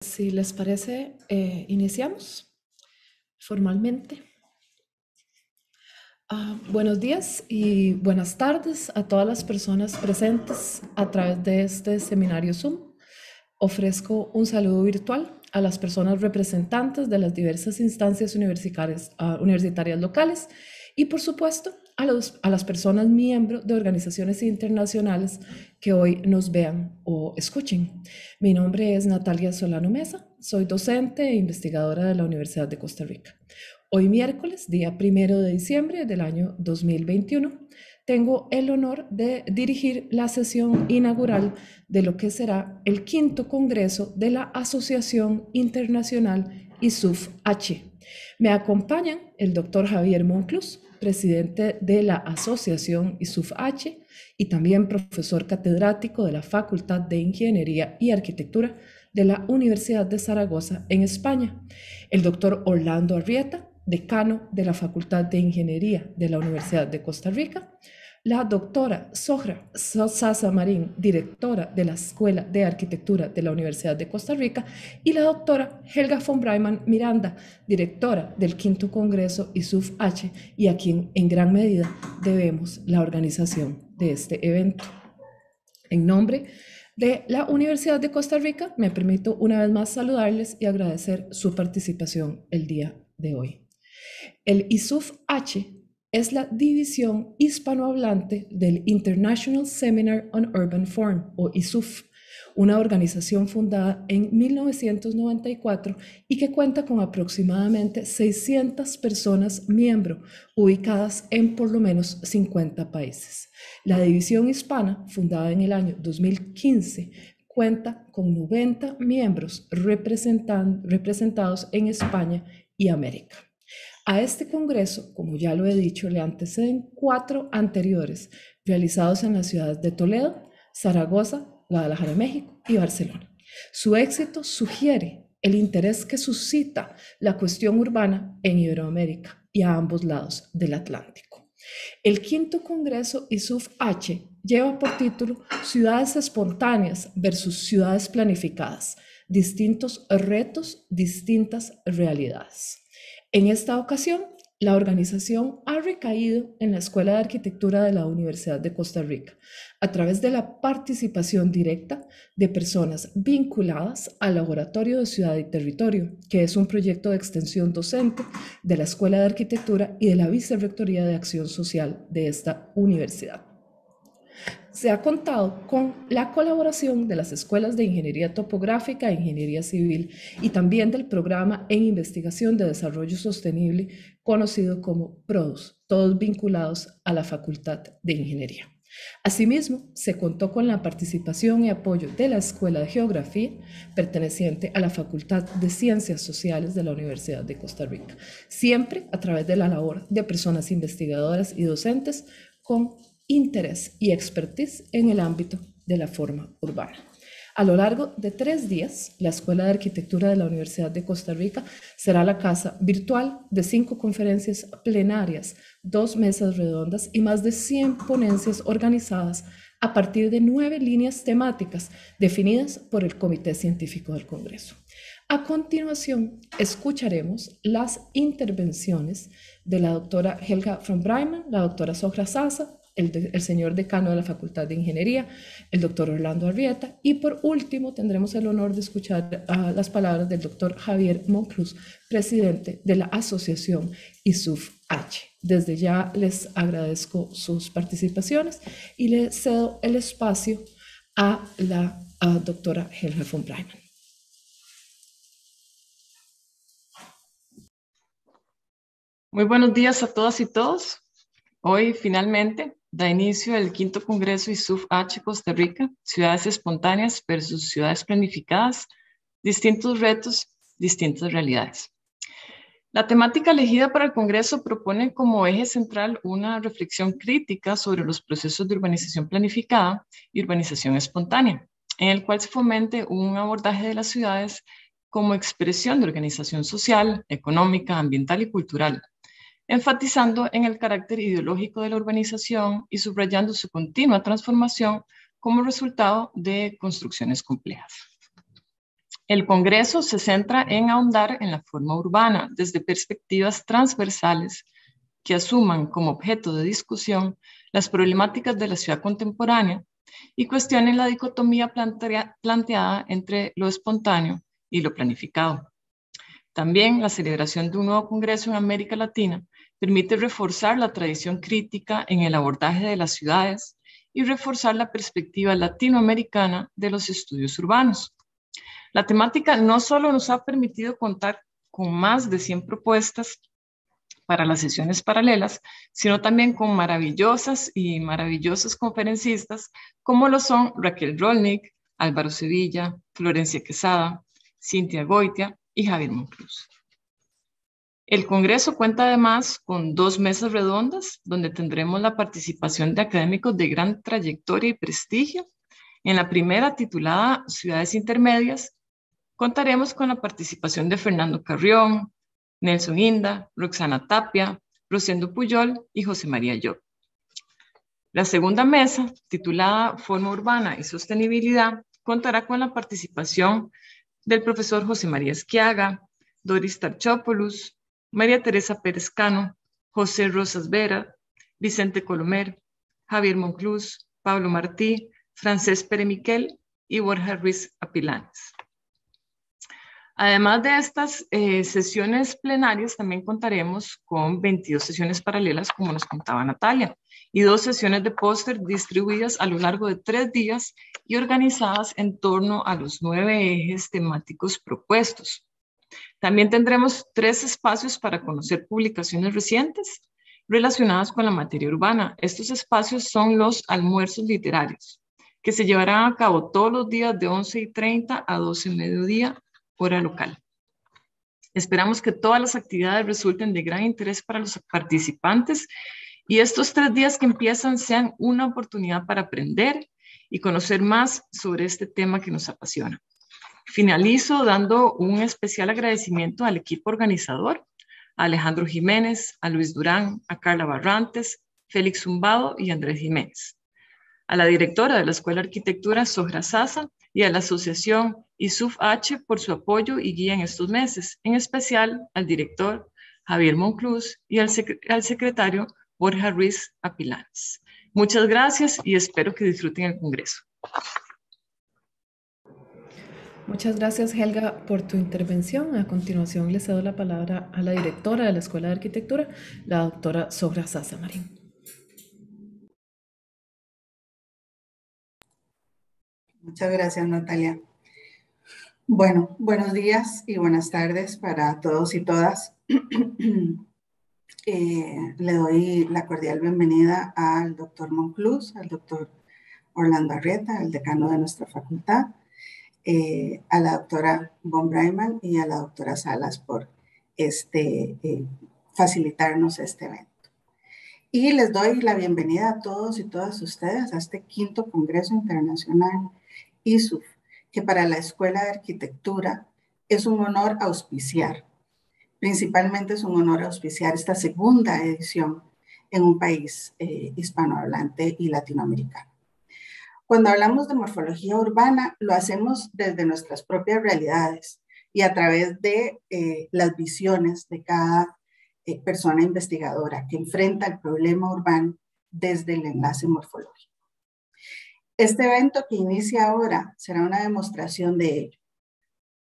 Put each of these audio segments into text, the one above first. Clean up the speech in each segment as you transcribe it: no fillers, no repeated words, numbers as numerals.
Si les parece, iniciamos formalmente. Buenos días y buenas tardes a todas las personas presentes a través de este seminario Zoom. Ofrezco un saludo virtual a las personas representantes de las diversas instancias universitarias locales y, por supuesto, a las personas miembros de organizaciones internacionales que hoy nos vean o escuchen. Mi nombre es Natalia Solano Mesa, soy docente e investigadora de la Universidad de Costa Rica. Hoy miércoles, día 1 de diciembre del año 2021, tengo el honor de dirigir la sesión inaugural de lo que será el 5º Congreso de la Asociación Internacional ISUF-H. Me acompañan el doctor Javier Monclús, presidente de la Asociación ISUF-H y también profesor catedrático de la Facultad de Ingeniería y Arquitectura de la Universidad de Zaragoza en España, el doctor Orlando Arrieta, decano de la Facultad de Ingeniería de la Universidad de Costa Rica, la doctora Zohra Sasa Marín, directora de la Escuela de Arquitectura de la Universidad de Costa Rica, y la doctora Helga von Breyman Miranda, directora del 5º Congreso ISUF-H, y a quien en gran medida debemos la organización de este evento. En nombre de la Universidad de Costa Rica, me permito una vez más saludarles y agradecer su participación el día de hoy. El ISUF-H es la división hispanohablante del International Seminar on Urban Form, o ISUF, una organización fundada en 1994 y que cuenta con aproximadamente 600 personas miembros, ubicadas en por lo menos 50 países. La división hispana, fundada en el año 2015, cuenta con 90 miembros representados en España y América. A este congreso, como ya lo he dicho, le anteceden 4 anteriores realizados en las ciudades de Toledo, Zaragoza, Guadalajara, México y Barcelona. Su éxito sugiere el interés que suscita la cuestión urbana en Iberoamérica y a ambos lados del Atlántico. El 5º Congreso ISUF-H lleva por título Ciudades espontáneas versus ciudades planificadas, distintos retos, distintas realidades. En esta ocasión, la organización ha recaído en la Escuela de Arquitectura de la Universidad de Costa Rica, a través de la participación directa de personas vinculadas al Laboratorio de Ciudad y Territorio, que es un proyecto de extensión docente de la Escuela de Arquitectura y de la Vicerrectoría de Acción Social de esta universidad. Se ha contado con la colaboración de las escuelas de Ingeniería Topográfica e Ingeniería Civil y también del Programa en Investigación de Desarrollo Sostenible, conocido como PRODUS, todos vinculados a la Facultad de Ingeniería. Asimismo, se contó con la participación y apoyo de la Escuela de Geografía, perteneciente a la Facultad de Ciencias Sociales de la Universidad de Costa Rica, siempre a través de la labor de personas investigadoras y docentes con interés y expertise en el ámbito de la forma urbana. A lo largo de 3 días, la Escuela de Arquitectura de la Universidad de Costa Rica será la casa virtual de 5 conferencias plenarias, 2 mesas redondas y más de 100 ponencias organizadas a partir de 9 líneas temáticas definidas por el Comité Científico del Congreso. A continuación, escucharemos las intervenciones de la doctora Helga von Breyman, la doctora Zohra Sasa, el señor decano de la Facultad de Ingeniería, el doctor Orlando Arrieta, y por último tendremos el honor de escuchar las palabras del doctor Javier Monclús, presidente de la Asociación ISUF-H. Desde ya les agradezco sus participaciones y le cedo el espacio a la doctora Helga von Breyman. Muy buenos días a todas y todos. Hoy finalmente da inicio el 5º Congreso ISUF-H Costa Rica, Ciudades Espontáneas versus Ciudades Planificadas, distintos retos, distintas realidades. La temática elegida para el Congreso propone como eje central una reflexión crítica sobre los procesos de urbanización planificada y urbanización espontánea, en el cual se fomente un abordaje de las ciudades como expresión de organización social, económica, ambiental y cultural, enfatizando en el carácter ideológico de la urbanización y subrayando su continua transformación como resultado de construcciones complejas. El Congreso se centra en ahondar en la forma urbana desde perspectivas transversales que asuman como objeto de discusión las problemáticas de la ciudad contemporánea y cuestionen la dicotomía planteada entre lo espontáneo y lo planificado. También la celebración de un nuevo Congreso en América Latina permite reforzar la tradición crítica en el abordaje de las ciudades y reforzar la perspectiva latinoamericana de los estudios urbanos. La temática no solo nos ha permitido contar con más de 100 propuestas para las sesiones paralelas, sino también con maravillosas y maravillosos conferencistas como lo son Raquel Rolnick, Álvaro Sevilla, Florencia Quesada, Cintia Goitia y Javier Monclús. El Congreso cuenta además con 2 mesas redondas donde tendremos la participación de académicos de gran trayectoria y prestigio. En la primera, titulada Ciudades Intermedias, contaremos con la participación de Fernando Carrión, Nelson Inda, Roxana Tapia, Rosendo Puyol y José María Llop. La segunda mesa, titulada Forma Urbana y Sostenibilidad, contará con la participación del profesor José María Esquiaga, Doris Tarchopoulos, María Teresa Pérez Cano, José Rosas Vera, Vicente Colomer, Javier Monclús, Pablo Martí, Francés Pere Miquel y Borja Ruiz Apilanes. Además de estas sesiones plenarias, también contaremos con 22 sesiones paralelas, como nos contaba Natalia, y 2 sesiones de póster distribuidas a lo largo de 3 días y organizadas en torno a los 9 ejes temáticos propuestos. También tendremos 3 espacios para conocer publicaciones recientes relacionadas con la materia urbana. Estos espacios son los almuerzos literarios, que se llevarán a cabo todos los días de 11:30 a 12 mediodía, hora local. Esperamos que todas las actividades resulten de gran interés para los participantes y estos 3 días que empiezan sean una oportunidad para aprender y conocer más sobre este tema que nos apasiona. Finalizo dando un especial agradecimiento al equipo organizador, a Alejandro Jiménez, a Luis Durán, a Carla Barrantes, Félix Zumbado y Andrés Jiménez, a la directora de la Escuela de Arquitectura, Sohra Sasa, y a la asociación ISUF-H por su apoyo y guía en estos meses, en especial al director Javier Monclús y al secretario Borja Ruiz Apilanes. Muchas gracias y espero que disfruten el Congreso. Muchas gracias, Helga, por tu intervención. A continuación, le cedo la palabra a la directora de la Escuela de Arquitectura, la doctora Sohra Sasa Marín. Muchas gracias, Natalia. Bueno, buenos días y buenas tardes para todos y todas. Le doy la cordial bienvenida al doctor Monclús, al doctor Orlando Arrieta, el decano de nuestra facultad, a la doctora von Breiman y a la doctora Salas por facilitarnos este evento. Y les doy la bienvenida a todos y todas ustedes a este 5º Congreso Internacional ISUF, que para la Escuela de Arquitectura es un honor auspiciar. Principalmente es un honor auspiciar esta segunda edición en un país hispanohablante y latinoamericano. Cuando hablamos de morfología urbana, lo hacemos desde nuestras propias realidades y a través de las visiones de cada persona investigadora que enfrenta el problema urbano desde el enlace morfológico. Este evento que inicia ahora será una demostración de ello.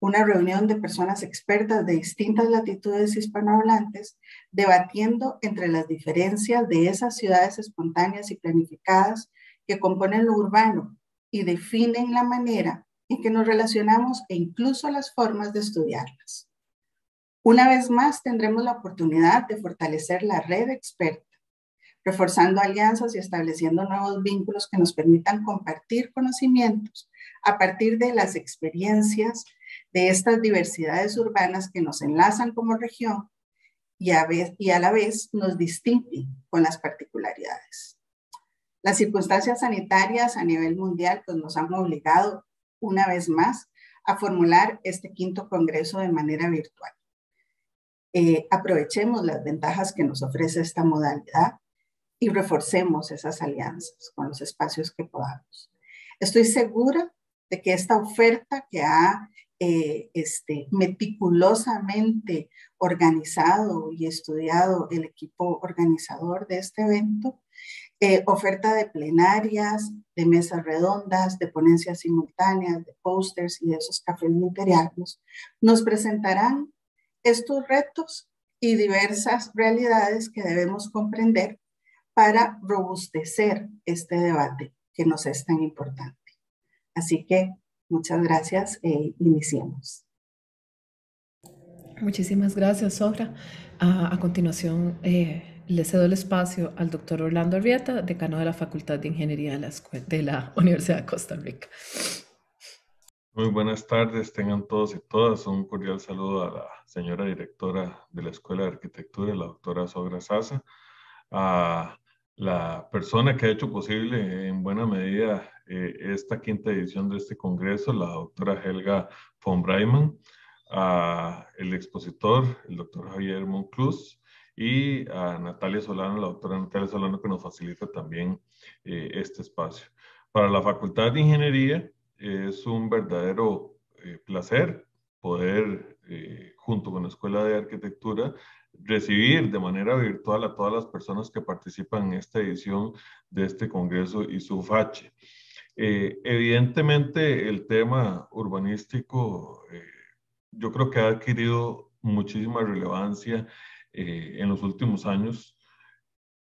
Una reunión de personas expertas de distintas latitudes hispanohablantes debatiendo entre las diferencias de esas ciudades espontáneas y planificadas que componen lo urbano y definen la manera en que nos relacionamos e incluso las formas de estudiarlas. Una vez más tendremos la oportunidad de fortalecer la red experta, reforzando alianzas y estableciendo nuevos vínculos que nos permitan compartir conocimientos a partir de las experiencias de estas diversidades urbanas que nos enlazan como región y a la vez nos distinguen con las particularidades. Las circunstancias sanitarias a nivel mundial pues, nos han obligado una vez más a formular este 5º Congreso de manera virtual. Aprovechemos las ventajas que nos ofrece esta modalidad y reforcemos esas alianzas con los espacios que podamos. Estoy segura de que esta oferta que ha meticulosamente organizado y estudiado el equipo organizador de este evento. Oferta de plenarias, de mesas redondas, de ponencias simultáneas, de pósters y de esos cafés literarios, nos presentarán estos retos y diversas realidades que debemos comprender para robustecer este debate que nos es tan importante. Así que muchas gracias e iniciemos. Muchísimas gracias, Sofra. A continuación, le cedo el espacio al doctor Orlando Arrieta, decano de la Facultad de Ingeniería de la Universidad de Costa Rica. Muy buenas tardes, tengan todos y todas un cordial saludo a la señora directora de la Escuela de Arquitectura, la doctora Sogra Sasa, a la persona que ha hecho posible en buena medida esta quinta edición de este congreso, la doctora Helga von Breyman, a el expositor, el doctor Javier Monclús, y a Natalia Solano, la doctora Natalia Solano, que nos facilita también este espacio. Para la Facultad de Ingeniería es un verdadero placer poder, junto con la Escuela de Arquitectura, recibir de manera virtual a todas las personas que participan en esta edición de este Congreso ISUF-H. Evidentemente, el tema urbanístico yo creo que ha adquirido muchísima relevancia en los últimos años.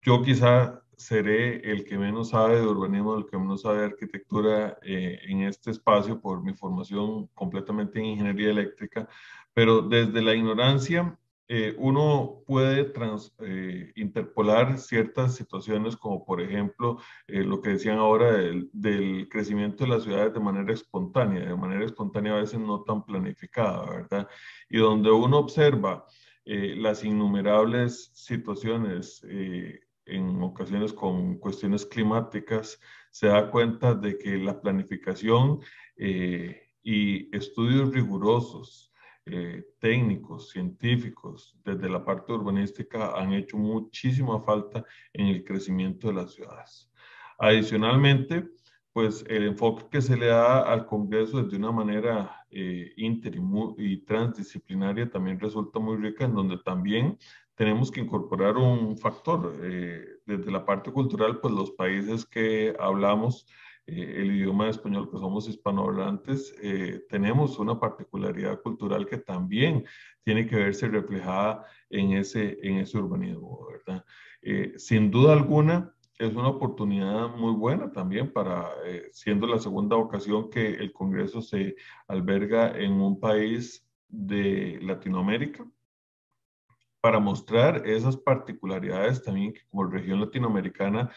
Yo quizá seré el que menos sabe de urbanismo, el que menos sabe de arquitectura en este espacio por mi formación completamente en ingeniería eléctrica, pero desde la ignorancia uno puede interpolar ciertas situaciones como por ejemplo lo que decían ahora del crecimiento de las ciudades de manera espontánea a veces no tan planificada, ¿verdad? Y donde uno observa las innumerables situaciones en ocasiones con cuestiones climáticas, se da cuenta de que la planificación y estudios rigurosos, técnicos, científicos, desde la parte urbanística han hecho muchísima falta en el crecimiento de las ciudades. Adicionalmente, pues el enfoque que se le da al Congreso de una manera inter y transdisciplinaria también resulta muy rica, en donde también tenemos que incorporar un factor. Desde la parte cultural, pues los países que hablamos el idioma español, que somos hispanohablantes, tenemos una particularidad cultural que también tiene que verse reflejada en ese urbanismo, ¿verdad? Sin duda alguna, es una oportunidad muy buena también para, siendo la segunda ocasión que el Congreso se alberga en un país de Latinoamérica, para mostrar esas particularidades también que como región latinoamericana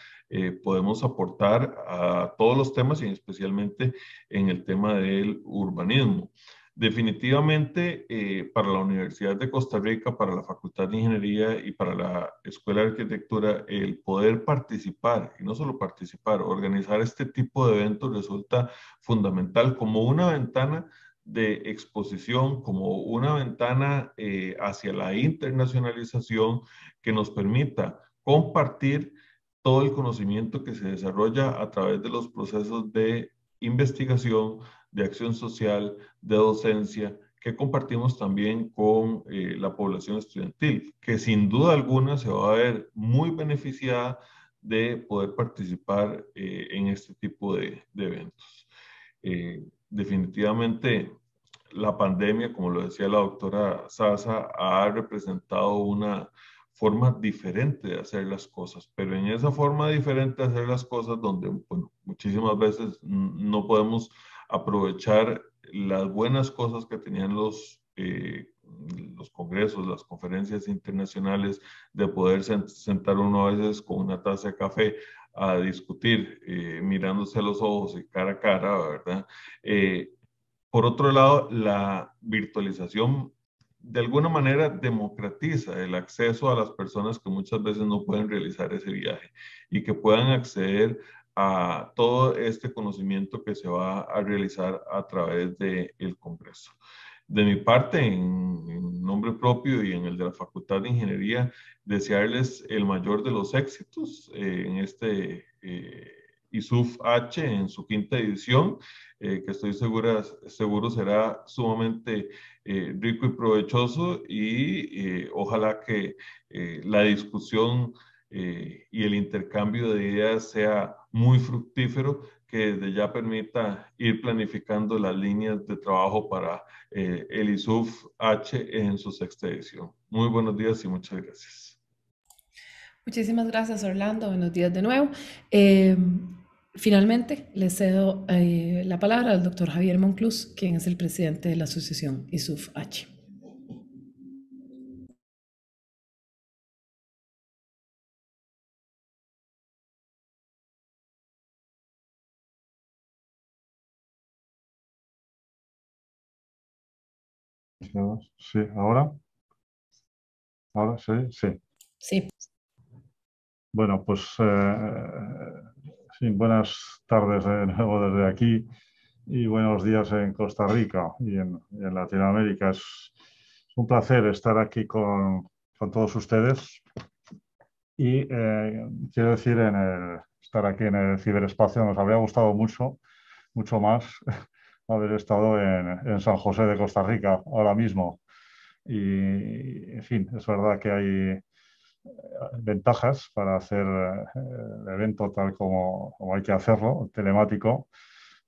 podemos aportar a todos los temas y especialmente en el tema del urbanismo. Definitivamente para la Universidad de Costa Rica, para la Facultad de Ingeniería y para la Escuela de Arquitectura, el poder participar, y no solo participar, organizar este tipo de eventos resulta fundamental como una ventana de exposición, como una ventana hacia la internacionalización que nos permita compartir todo el conocimiento que se desarrolla a través de los procesos de investigación, de acción social, de docencia, que compartimos también con la población estudiantil, que sin duda alguna se va a ver muy beneficiada de poder participar en este tipo de eventos. Definitivamente la pandemia, como lo decía la doctora Sasa, ha representado una forma diferente de hacer las cosas, pero en esa forma diferente de hacer las cosas donde bueno, muchísimas veces no podemos aprovechar las buenas cosas que tenían los congresos, las conferencias internacionales, de poder sentar uno a veces con una taza de café a discutir, mirándose a los ojos y cara a cara, ¿verdad? Por otro lado, la virtualización de alguna manera democratiza el acceso a las personas que muchas veces no pueden realizar ese viaje y que puedan acceder a todo este conocimiento que se va a realizar a través del Congreso. De mi parte, en nombre propio y en el de la Facultad de Ingeniería, desearles el mayor de los éxitos en este ISUF H en su quinta edición, que estoy seguro será sumamente rico y provechoso y ojalá que la discusión y el intercambio de ideas sea muy fructífero, que desde ya permita ir planificando las líneas de trabajo para el ISUF H en su sexta edición. Muy buenos días y muchas gracias. Muchísimas gracias, Orlando. Buenos días de nuevo. Finalmente, le cedo la palabra al doctor Javier Monclús, quien es el presidente de la asociación ISUF H. Sí, ahora sí, sí. Sí. Bueno, pues sí, buenas tardes de nuevo desde aquí y buenos días en Costa Rica y en Latinoamérica. Es un placer estar aquí con todos ustedes y quiero decir, estar aquí en el ciberespacio nos habría gustado mucho más haber estado en San José de Costa Rica ahora mismo. Y, en fin, es verdad que hay ventajas para hacer el evento tal como hay que hacerlo, telemático,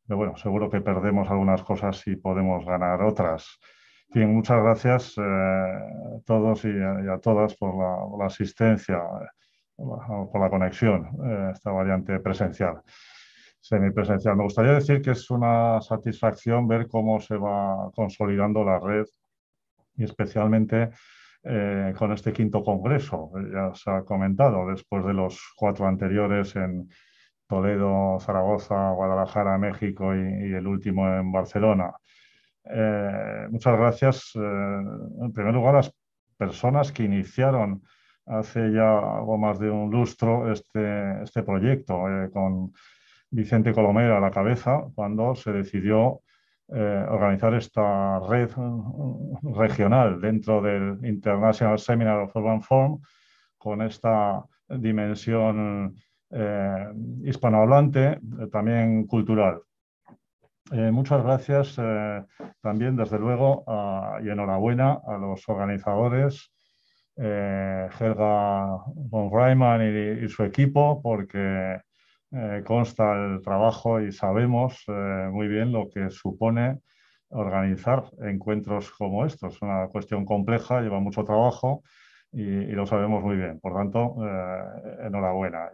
pero bueno, seguro que perdemos algunas cosas y podemos ganar otras. En fin, muchas gracias a todos y a todas por la asistencia, por la conexión, esta variante presencial, semipresencial. Me gustaría decir que es una satisfacción ver cómo se va consolidando la red y especialmente con este quinto congreso. Ya se ha comentado, después de los 4 anteriores en Toledo, Zaragoza, Guadalajara, México y el último en Barcelona. Muchas gracias, en primer lugar, a las personas que iniciaron hace ya algo más de un lustro este proyecto, con Vicente Colomera a la cabeza, cuando se decidió organizar esta red regional dentro del International Seminar of Urban Form, con esta dimensión hispanohablante, también cultural. Muchas gracias también, desde luego, y enhorabuena a los organizadores, Helga von Reimann y su equipo, porque consta el trabajo y sabemos muy bien lo que supone organizar encuentros como estos. Es una cuestión compleja, lleva mucho trabajo y lo sabemos muy bien. Por tanto, enhorabuena.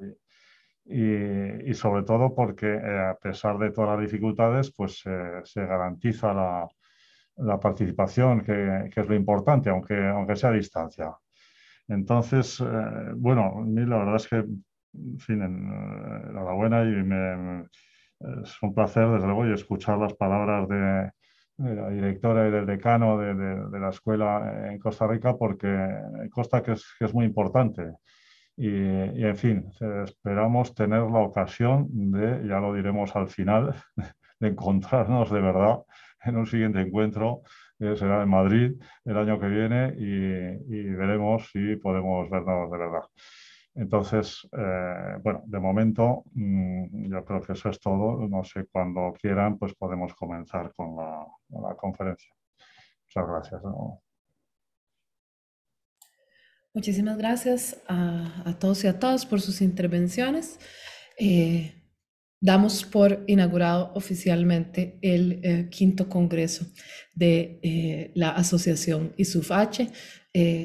Y sobre todo porque a pesar de todas las dificultades, pues se garantiza la participación, que es lo importante, aunque sea a distancia. Entonces, bueno, a mí la verdad es que, en fin, enhorabuena es un placer, desde luego, y escuchar las palabras de la directora y del decano de la escuela en Costa Rica, porque consta que es muy importante. En fin, esperamos tener la ocasión de, ya lo diremos al final, de encontrarnos de verdad en un siguiente encuentro, que será en Madrid el año que viene, y veremos si podemos vernos de verdad. Entonces, bueno, de momento yo creo que eso es todo. No sé, cuando quieran, pues podemos comenzar con la conferencia. Muchas gracias, ¿no? Muchísimas gracias a todos y a todas por sus intervenciones. Damos por inaugurado oficialmente el quinto congreso de la asociación ISUF H.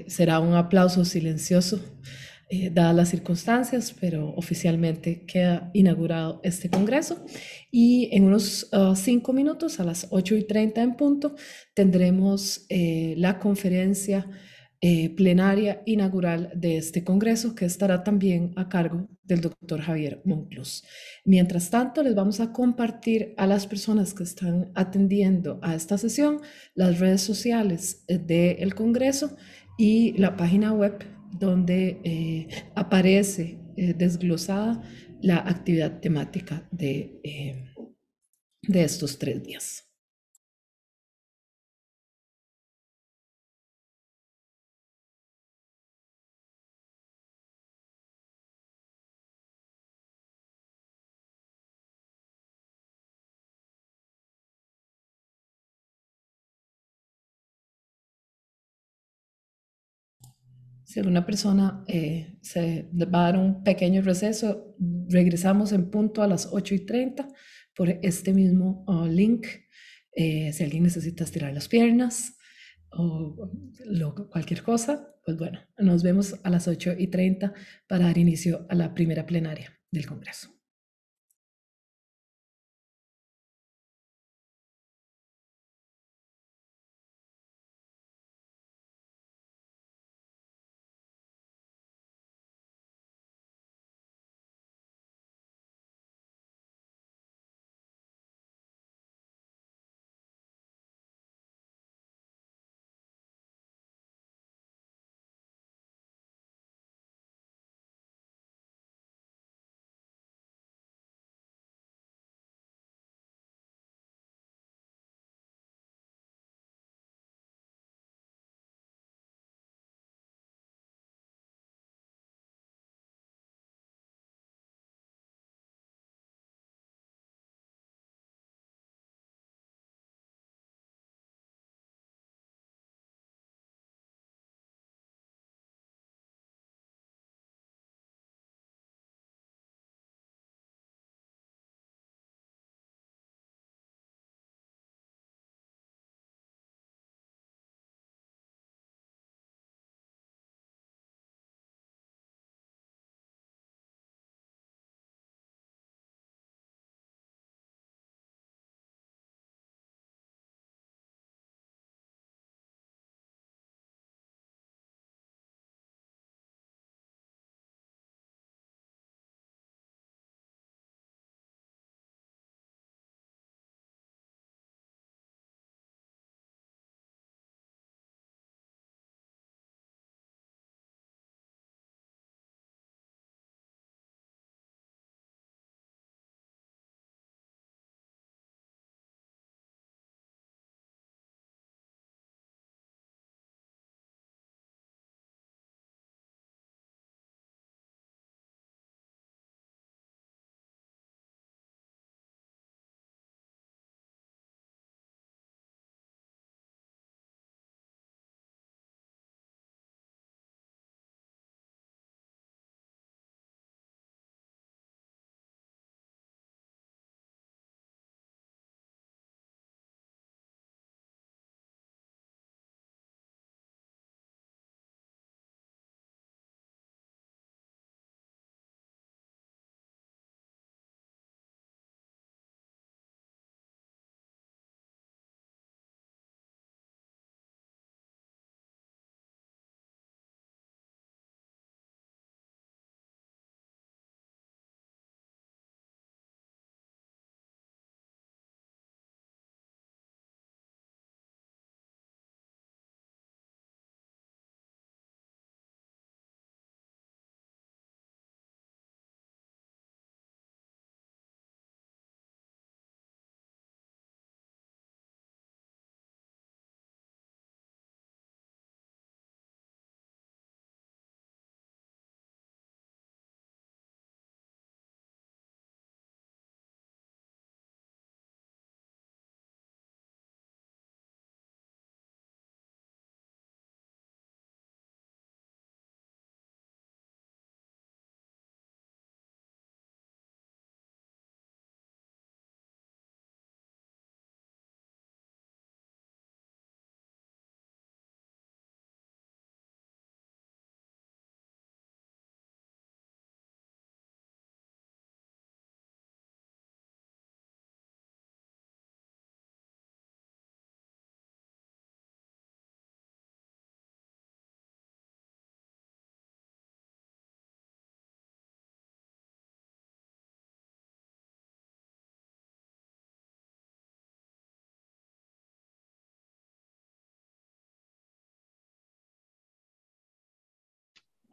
Será un aplauso silencioso dadas las circunstancias, pero oficialmente queda inaugurado este congreso. Y en unos 5 minutos, a las 8:30 en punto, tendremos la conferencia plenaria inaugural de este congreso, que estará también a cargo del doctor Javier Monclús. Mientras tanto, les vamos a compartir a las personas que están atendiendo a esta sesión las redes sociales del congreso y la página web donde aparece desglosada la actividad temática de estos 3 días. Si alguna persona se va a dar un pequeño receso, regresamos en punto a las 8:30 por este mismo link. Si alguien necesita estirar las piernas o cualquier cosa, pues bueno, nos vemos a las 8:30 para dar inicio a la primera plenaria del Congreso.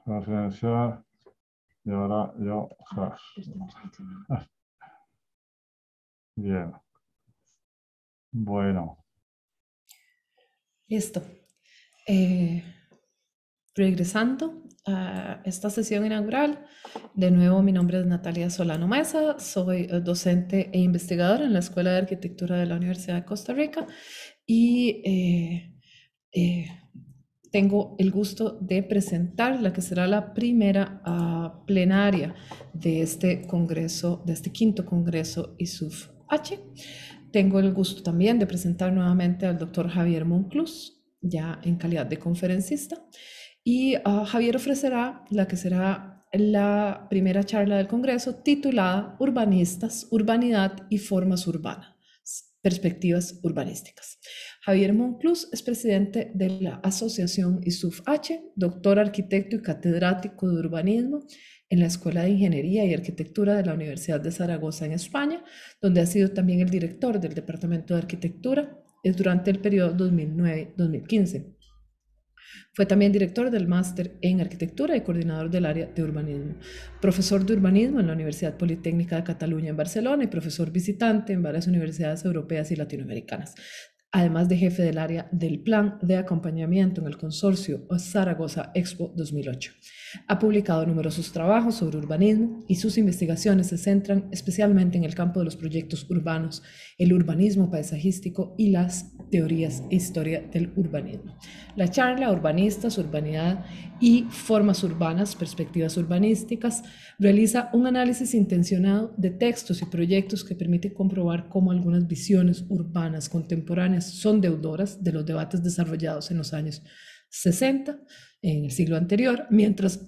La silenciar y ahora yo. Bien. Bueno. Listo. Regresando a esta sesión inaugural, de nuevo mi nombre es Natalia Solano Mesa, soy docente e investigadora en la Escuela de Arquitectura de la Universidad de Costa Rica y tengo el gusto de presentar la que será la primera plenaria de este congreso, de este quinto congreso ISUF-H. Tengo el gusto también de presentar nuevamente al doctor Javier Monclús, ya en calidad de conferencista. Y Javier ofrecerá la que será la primera charla del Congreso titulada Urbanistas, Urbanidad y Formas Urbanas, Perspectivas Urbanísticas. Javier Monclús es presidente de la Asociación ISUF-H, doctor arquitecto y catedrático de urbanismo en la Escuela de Ingeniería y Arquitectura de la Universidad de Zaragoza en España, donde ha sido también el director del Departamento de Arquitectura durante el periodo 2009-2015. Fue también director del máster en arquitectura y coordinador del área de urbanismo. Profesor de urbanismo en la Universidad Politécnica de Cataluña en Barcelona y profesor visitante en varias universidades europeas y latinoamericanas. Además de jefe del área del plan de acompañamiento en el consorcio Zaragoza Expo 2008. Ha publicado numerosos trabajos sobre urbanismo y sus investigaciones se centran especialmente en el campo de los proyectos urbanos, el urbanismo paisajístico y las teorías e historia del urbanismo. La charla Urbanistas, Urbanidad y Formas Urbanas, Perspectivas Urbanísticas realiza un análisis intencionado de textos y proyectos que permite comprobar cómo algunas visiones urbanas contemporáneas son deudoras de los debates desarrollados en los años 60, en el siglo anterior, mientras,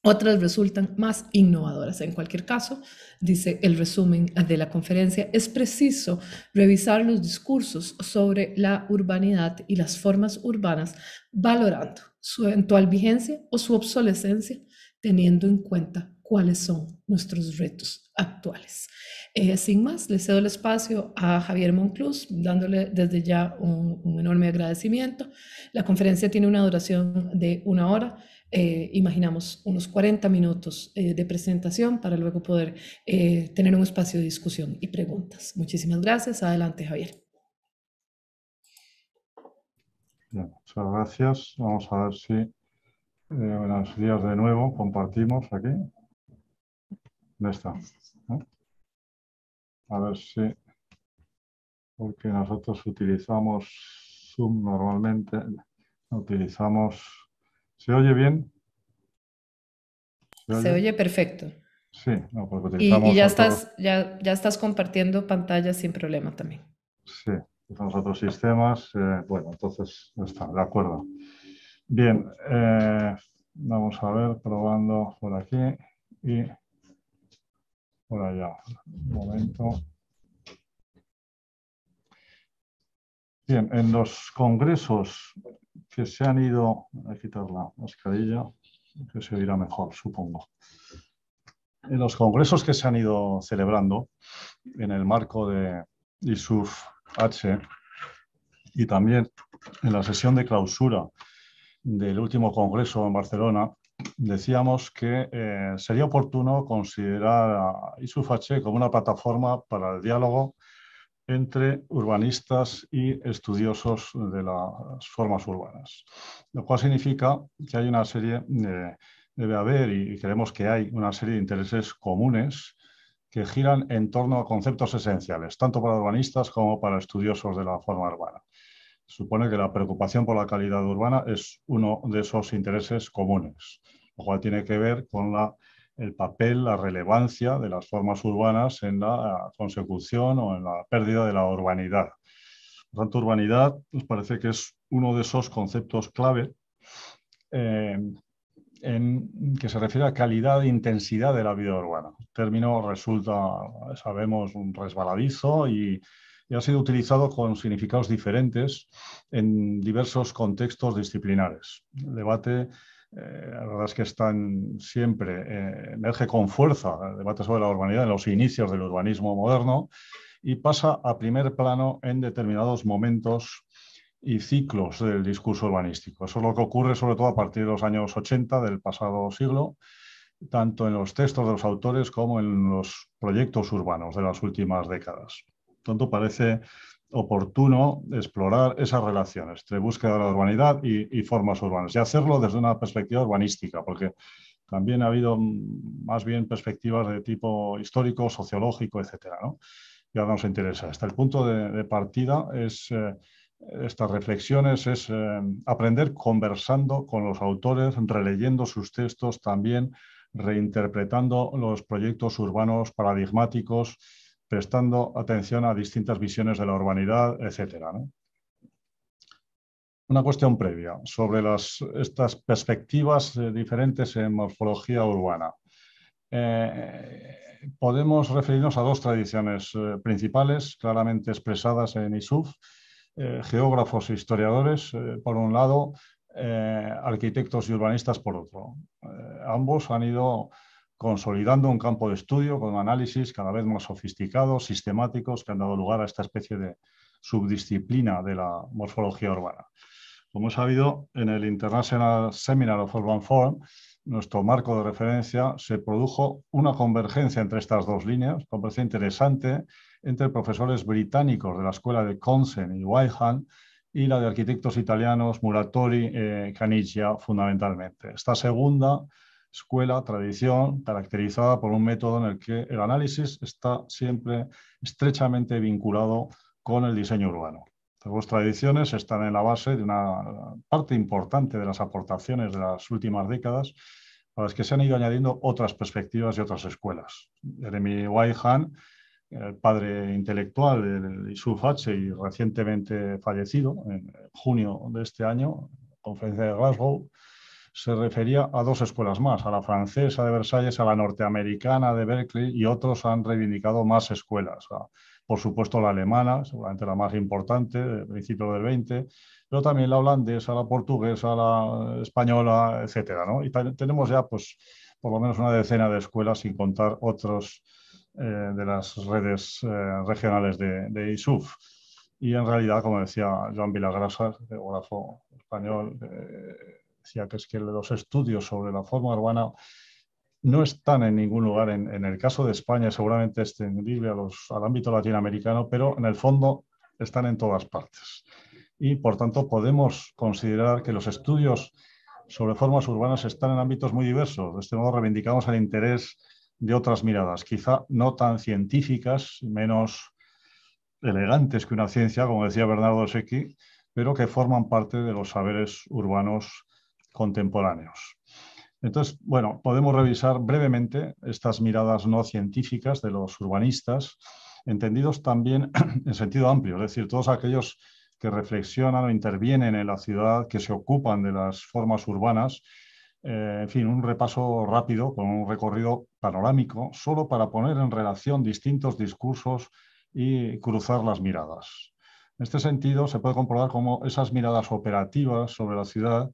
otras resultan más innovadoras. En cualquier caso, dice el resumen de la conferencia, es preciso revisar los discursos sobre la urbanidad y las formas urbanas, valorando su eventual vigencia o su obsolescencia, teniendo en cuenta cuáles son nuestros retos actuales. Sin más, le cedo el espacio a Javier Monclús, dándole desde ya un enorme agradecimiento. La conferencia tiene una duración de 1 hora. Imaginamos unos 40 minutos de presentación para luego poder tener un espacio de discusión y preguntas. Muchísimas gracias. Adelante, Javier. Bien, muchas gracias. Vamos a ver si buenos días de nuevo. Compartimos aquí. ¿Dónde está? A ver si, porque nosotros utilizamos Zoom normalmente, utilizamos... ¿Se oye bien? Se oye perfecto. Sí, no, porque utilizamos... Y ya estás compartiendo pantalla sin problema también. Sí, utilizamos otros sistemas. Bueno, entonces está, de acuerdo. Bien, vamos a ver, probando por aquí y por allá. Un momento. Bien, en los congresos que se han ido... Voy a quitar la mascarilla, que se oirá mejor, supongo. En los congresos que se han ido celebrando en el marco de ISUF-H y también en la sesión de clausura del último congreso en Barcelona, decíamos que sería oportuno considerar a ISUF-H como una plataforma para el diálogo entre urbanistas y estudiosos de las formas urbanas, lo cual significa que hay una serie debe haber, y creemos que hay una serie de intereses comunes que giran en torno a conceptos esenciales, tanto para urbanistas como para estudiosos de la forma urbana. Supone que la preocupación por la calidad urbana es uno de esos intereses comunes, lo cual tiene que ver con el papel, la relevancia de las formas urbanas en la consecución o en la pérdida de la urbanidad. Por tanto, urbanidad nos parece que es uno de esos conceptos clave que se refiere a calidad e intensidad de la vida urbana. El término resulta, sabemos, un resbaladizo y ha sido utilizado con significados diferentes en diversos contextos disciplinares. El debate, la verdad es que emerge con fuerza el debate sobre la urbanidad en los inicios del urbanismo moderno y pasa a primer plano en determinados momentos y ciclos del discurso urbanístico. Eso es lo que ocurre sobre todo a partir de los años 80 del pasado siglo, tanto en los textos de los autores como en los proyectos urbanos de las últimas décadas. Por tanto, parece oportuno explorar esas relaciones entre búsqueda de la urbanidad y formas urbanas, y hacerlo desde una perspectiva urbanística, porque también ha habido más bien perspectivas de tipo histórico, sociológico, etcétera, ¿no? Y ahora nos interesa. Hasta el punto de partida es estas reflexiones es aprender conversando con los autores, releyendo sus textos, también reinterpretando los proyectos urbanos paradigmáticos, prestando atención a distintas visiones de la urbanidad, etcétera, ¿no? Una cuestión previa sobre estas perspectivas diferentes en morfología urbana. Podemos referirnos a dos tradiciones principales, claramente expresadas en ISUF, geógrafos e historiadores, por un lado, arquitectos y urbanistas por otro. Ambos han ido consolidando un campo de estudio con análisis cada vez más sofisticados, sistemáticos, que han dado lugar a esta especie de subdisciplina de la morfología urbana. Como he sabido, en el International Seminar of Urban Form, nuestro marco de referencia, se produjo una convergencia entre estas dos líneas, me parece interesante, entre profesores británicos de la escuela de Consen y Whitehan y la de arquitectos italianos Muratori, Caniggia, fundamentalmente. Esta segunda escuela, tradición, caracterizada por un método en el que el análisis está siempre estrechamente vinculado con el diseño urbano. Las dos tradiciones están en la base de una parte importante de las aportaciones de las últimas décadas, a las que se han ido añadiendo otras perspectivas y otras escuelas. Jeremy Whitehan, el padre intelectual del ISUF H y recientemente fallecido en junio de este año, en la conferencia de Glasgow, se refería a dos escuelas más, a la francesa de Versalles, a la norteamericana de Berkeley, y otros han reivindicado más escuelas. Por supuesto, la alemana, seguramente la más importante, de principios del 20, pero también la holandesa, la portuguesa, la española, etcétera, ¿no? Y tenemos ya, pues, por lo menos una decena de escuelas, sin contar otros de las redes regionales de ISUF. Y en realidad, como decía Joan Vilagrasa, geógrafo español, decía que es que los estudios sobre la forma urbana no están en ningún lugar. En el caso de España, seguramente extendible al ámbito latinoamericano, pero en el fondo están en todas partes. Y, por tanto, podemos considerar que los estudios sobre formas urbanas están en ámbitos muy diversos. De este modo, reivindicamos el interés de otras miradas, quizá no tan científicas, menos elegantes que una ciencia, como decía Bernardo Secchi, pero que forman parte de los saberes urbanos contemporáneos. Entonces, bueno, podemos revisar brevemente estas miradas no científicas de los urbanistas, entendidos también en sentido amplio, es decir, todos aquellos que reflexionan o intervienen en la ciudad, que se ocupan de las formas urbanas. En fin, un repaso rápido con un recorrido panorámico, solo para poner en relación distintos discursos y cruzar las miradas. En este sentido, se puede comprobar cómo esas miradas operativas sobre la ciudad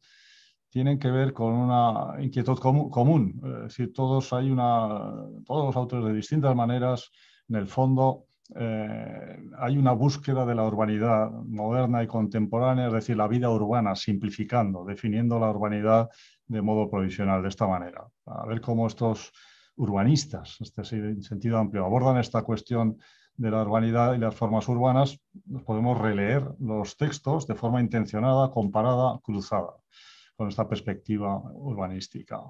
tienen que ver con una inquietud común. Es decir, todos los autores de distintas maneras, en el fondo, hay una búsqueda de la urbanidad moderna y contemporánea, es decir, la vida urbana, simplificando, definiendo la urbanidad de modo provisional, de esta manera. A ver cómo estos urbanistas, en sentido amplio, abordan esta cuestión de la urbanidad y las formas urbanas. Podemos releer los textos de forma intencionada, comparada, cruzada, con esta perspectiva urbanística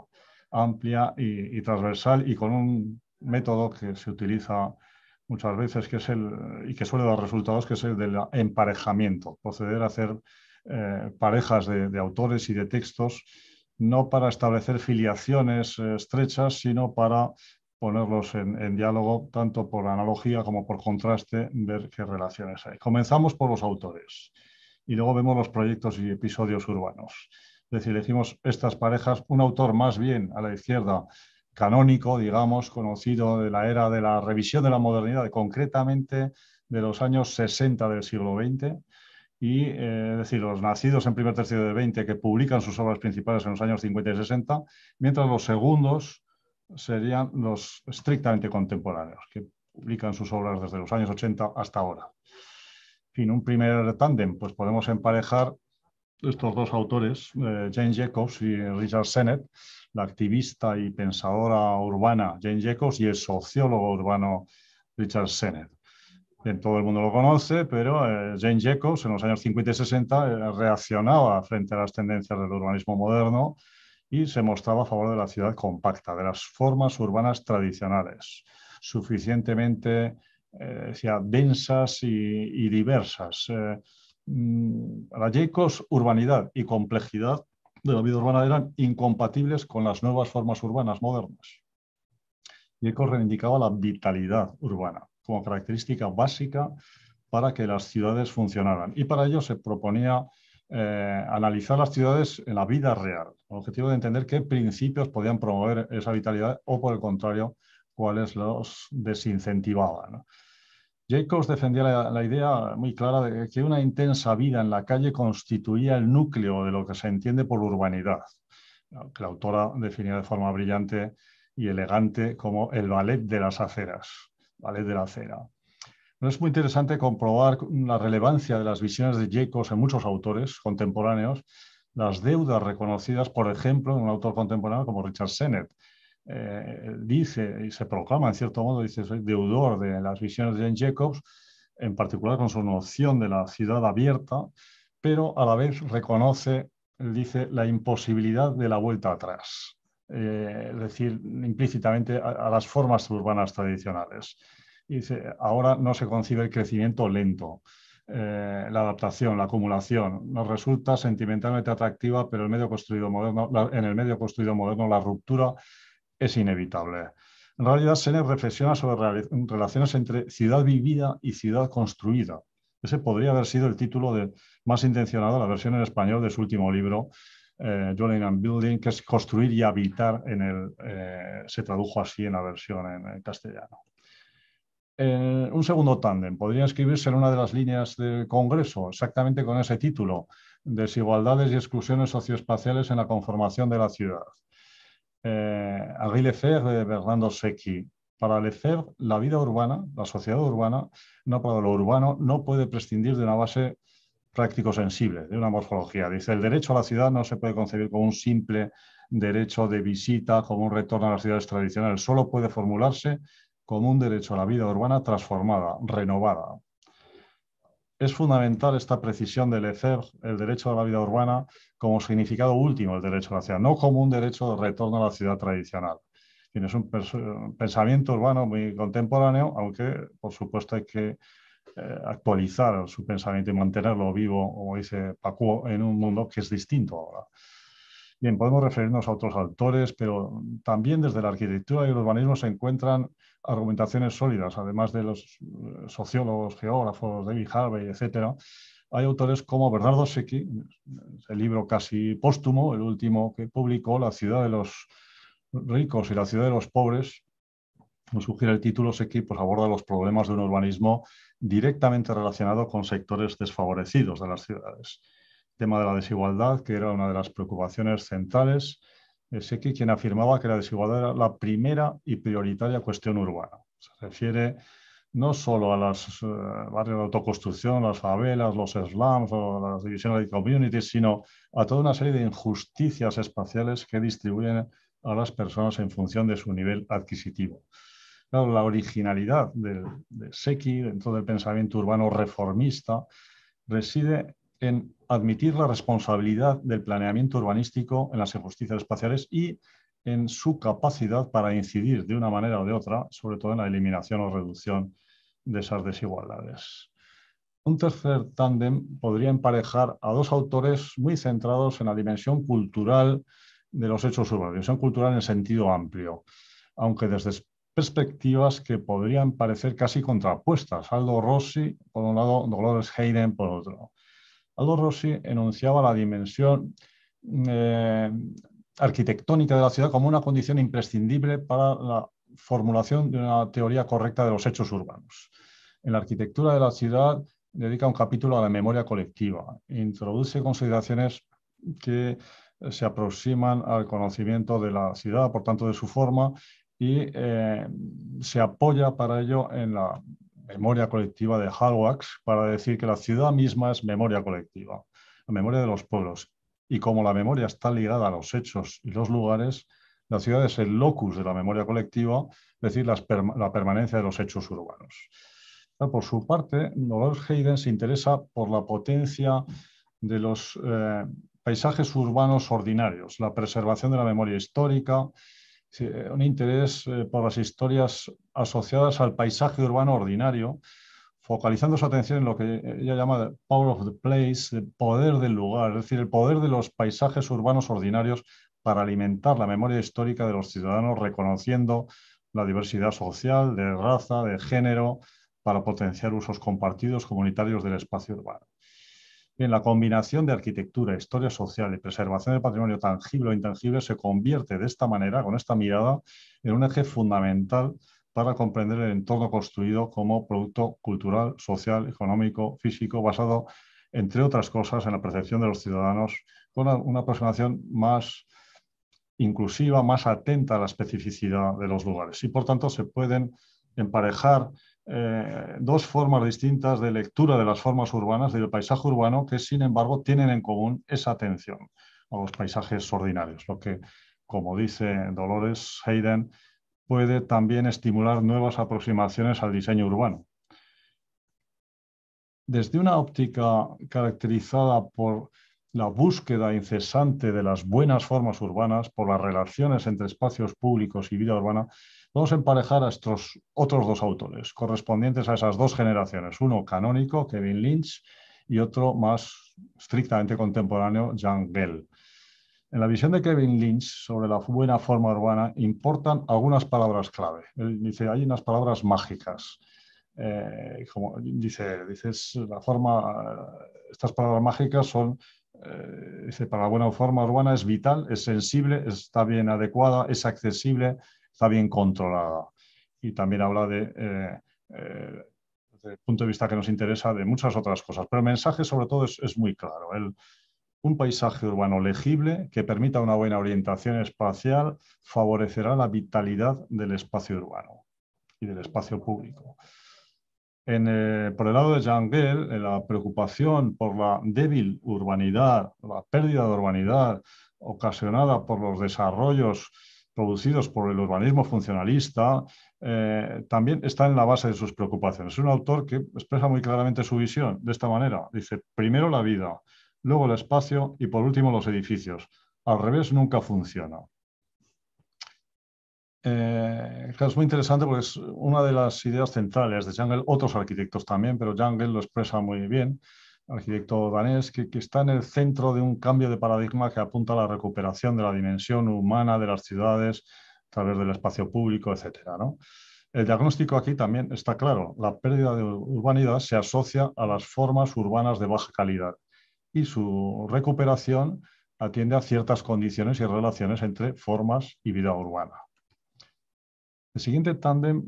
amplia y transversal, y con un método que se utiliza muchas veces, y que suele dar resultados, que es el del emparejamiento, proceder a hacer parejas de autores y de textos, no para establecer filiaciones estrechas, sino para ponerlos en diálogo, tanto por analogía como por contraste, ver qué relaciones hay. Comenzamos por los autores y luego vemos los proyectos y episodios urbanos. Es decir, elegimos estas parejas, un autor más bien a la izquierda, canónico, digamos, conocido de la era de la revisión de la modernidad, concretamente de los años 60 del siglo XX, y es decir, los nacidos en primer tercio del 20 que publican sus obras principales en los años 50 y 60, mientras los segundos serían los estrictamente contemporáneos, que publican sus obras desde los años 80 hasta ahora. En fin, un primer tándem, pues podemos emparejar estos dos autores, Jane Jacobs y Richard Sennett, la activista y pensadora urbana Jane Jacobs y el sociólogo urbano Richard Sennett. Bien, todo el mundo lo conoce, pero Jane Jacobs en los años 50 y 60 reaccionaba frente a las tendencias del urbanismo moderno y se mostraba a favor de la ciudad compacta, de las formas urbanas tradicionales, suficientemente densas y diversas, Para Jacobs, urbanidad y complejidad de la vida urbana eran incompatibles con las nuevas formas urbanas modernas. Jacobs reivindicaba la vitalidad urbana como característica básica para que las ciudades funcionaran. Y para ello se proponía analizar las ciudades en la vida real, con el objetivo de entender qué principios podían promover esa vitalidad o, por el contrario, cuáles los desincentivaban, ¿no? Jacobs defendía la idea muy clara de que una intensa vida en la calle constituía el núcleo de lo que se entiende por urbanidad, que la autora definía de forma brillante y elegante como el ballet de las aceras, ballet de la acera. Es muy interesante comprobar la relevancia de las visiones de Jacobs en muchos autores contemporáneos, las deudas reconocidas, por ejemplo, en un autor contemporáneo como Richard Sennett. Dice y se proclama, en cierto modo, dice, soy deudor de las visiones de Jane Jacobs, en particular con su noción de la ciudad abierta, pero a la vez reconoce, dice, la imposibilidad de la vuelta atrás, es decir, implícitamente a las formas urbanas tradicionales. Dice, ahora no se concibe el crecimiento lento, la adaptación, la acumulación. Nos resulta sentimentalmente atractiva, pero en el medio construido moderno la ruptura es inevitable. En realidad, Sennett reflexiona sobre relaciones entre ciudad vivida y ciudad construida. Ese podría haber sido el título más intencionado, la versión en español de su último libro, Dwelling and Building, que es Construir y Habitar. Se tradujo así en la versión en castellano. Un segundo tándem podría escribirse en una de las líneas del Congreso, exactamente con ese título: Desigualdades y exclusiones socioespaciales en la conformación de la ciudad. Henri Lefebvre de Bernardo Secchi. Para Lefebvre, la vida urbana, la sociedad urbana, para lo urbano, no puede prescindir de una base práctico-sensible, de una morfología. Dice, el derecho a la ciudad no se puede concebir como un simple derecho de visita, como un retorno a las ciudades tradicionales. Solo puede formularse como un derecho a la vida urbana transformada, renovada. Es fundamental esta precisión de Lefebvre, el derecho a la vida urbana, como significado último del derecho a la ciudad, no como un derecho de retorno a la ciudad tradicional. Es un pensamiento urbano muy contemporáneo, aunque por supuesto hay que actualizar su pensamiento y mantenerlo vivo, como dice Pacuo, en un mundo que es distinto ahora. Bien, podemos referirnos a otros autores, pero también desde la arquitectura y el urbanismo se encuentran argumentaciones sólidas, además de los sociólogos, geógrafos, David Harvey, etc. Hay autores como Bernardo Secchi, el libro casi póstumo, el último que publicó, La ciudad de los ricos y la ciudad de los pobres. Como sugiere el título, Secchi pues aborda los problemas de un urbanismo directamente relacionado con sectores desfavorecidos de las ciudades. El tema de la desigualdad, que era una de las preocupaciones centrales. Secchi, quien afirmaba que la desigualdad era la primera y prioritaria cuestión urbana. Se refiere no solo a los barrios de autoconstrucción, las favelas, los slums o las divisiones de communities, sino a toda una serie de injusticias espaciales que distribuyen a las personas en función de su nivel adquisitivo. Claro, la originalidad de Secchi dentro del pensamiento urbano reformista reside en admitir la responsabilidad del planeamiento urbanístico en las injusticias espaciales y en su capacidad para incidir de una manera o de otra, sobre todo en la eliminación o reducción de esas desigualdades. Un tercer tándem podría emparejar a dos autores muy centrados en la dimensión cultural de los hechos urbanos, dimensión cultural en el sentido amplio, aunque desde perspectivas que podrían parecer casi contrapuestas. Aldo Rossi, por un lado, Dolores Hayden, por otro. Aldo Rossi enunciaba la dimensión arquitectónica de la ciudad como una condición imprescindible para la formulación de una teoría correcta de los hechos urbanos. En la arquitectura de la ciudad dedica un capítulo a la memoria colectiva. Introduce consideraciones que se aproximan al conocimiento de la ciudad, por tanto de su forma, y se apoya para ello en la memoria colectiva de Hallwachs para decir que la ciudad misma es memoria colectiva, la memoria de los pueblos. Y como la memoria está ligada a los hechos y los lugares, la ciudad es el locus de la memoria colectiva, es decir, la permanencia de los hechos urbanos. Por su parte, Dolores Hayden se interesa por la potencia de los paisajes urbanos ordinarios, la preservación de la memoria histórica, un interés por las historias asociadas al paisaje urbano ordinario, focalizando su atención en lo que ella llama the power of the place, el poder del lugar, es decir, el poder de los paisajes urbanos ordinarios para alimentar la memoria histórica de los ciudadanos, reconociendo la diversidad social, de raza, de género, para potenciar usos compartidos comunitarios del espacio urbano. Bien, la combinación de arquitectura, historia social y preservación del patrimonio tangible o intangible se convierte de esta manera, con esta mirada, en un eje fundamental para comprender el entorno construido como producto cultural, social, económico, físico, basado, entre otras cosas, en la percepción de los ciudadanos, con una aproximación más inclusiva, más atenta a la especificidad de los lugares. Y, por tanto, se pueden emparejar dos formas distintas de lectura de las formas urbanas, del paisaje urbano, que, sin embargo, tienen en común esa atención a los paisajes ordinarios, lo que, como dice Dolores Hayden, puede también estimular nuevas aproximaciones al diseño urbano. Desde una óptica caracterizada por la búsqueda incesante de las buenas formas urbanas, por las relaciones entre espacios públicos y vida urbana, vamos a emparejar a estos otros dos autores, correspondientes a esas dos generaciones, uno canónico, Kevin Lynch, y otro más estrictamente contemporáneo, Jan Gehl. En la visión de Kevin Lynch sobre la buena forma urbana importan algunas palabras clave. Él dice, hay unas palabras mágicas. Como dices, la forma, estas palabras mágicas son, dice, para la buena forma urbana es vital, es sensible, está bien adecuada, es accesible, está bien controlada. Y también habla desde el punto de vista que nos interesa, de muchas otras cosas. Pero el mensaje, sobre todo, es muy claro. Un paisaje urbano legible que permita una buena orientación espacial favorecerá la vitalidad del espacio urbano y del espacio público. Por el lado de Jan Gehl, la preocupación por la débil urbanidad, la pérdida de urbanidad ocasionada por los desarrollos producidos por el urbanismo funcionalista, también está en la base de sus preocupaciones. Es un autor que expresa muy claramente su visión de esta manera. Dice, primero la vida, luego el espacio y por último los edificios. Al revés nunca funciona. Claro, es muy interesante porque es una de las ideas centrales de Jan Gehl, otros arquitectos también, pero Jan Gehl lo expresa muy bien, arquitecto danés, que está en el centro de un cambio de paradigma que apunta a la recuperación de la dimensión humana de las ciudades a través del espacio público, etcétera, ¿no? El diagnóstico aquí también está claro. La pérdida de urbanidad se asocia a las formas urbanas de baja calidad y su recuperación atiende a ciertas condiciones y relaciones entre formas y vida urbana. El siguiente tándem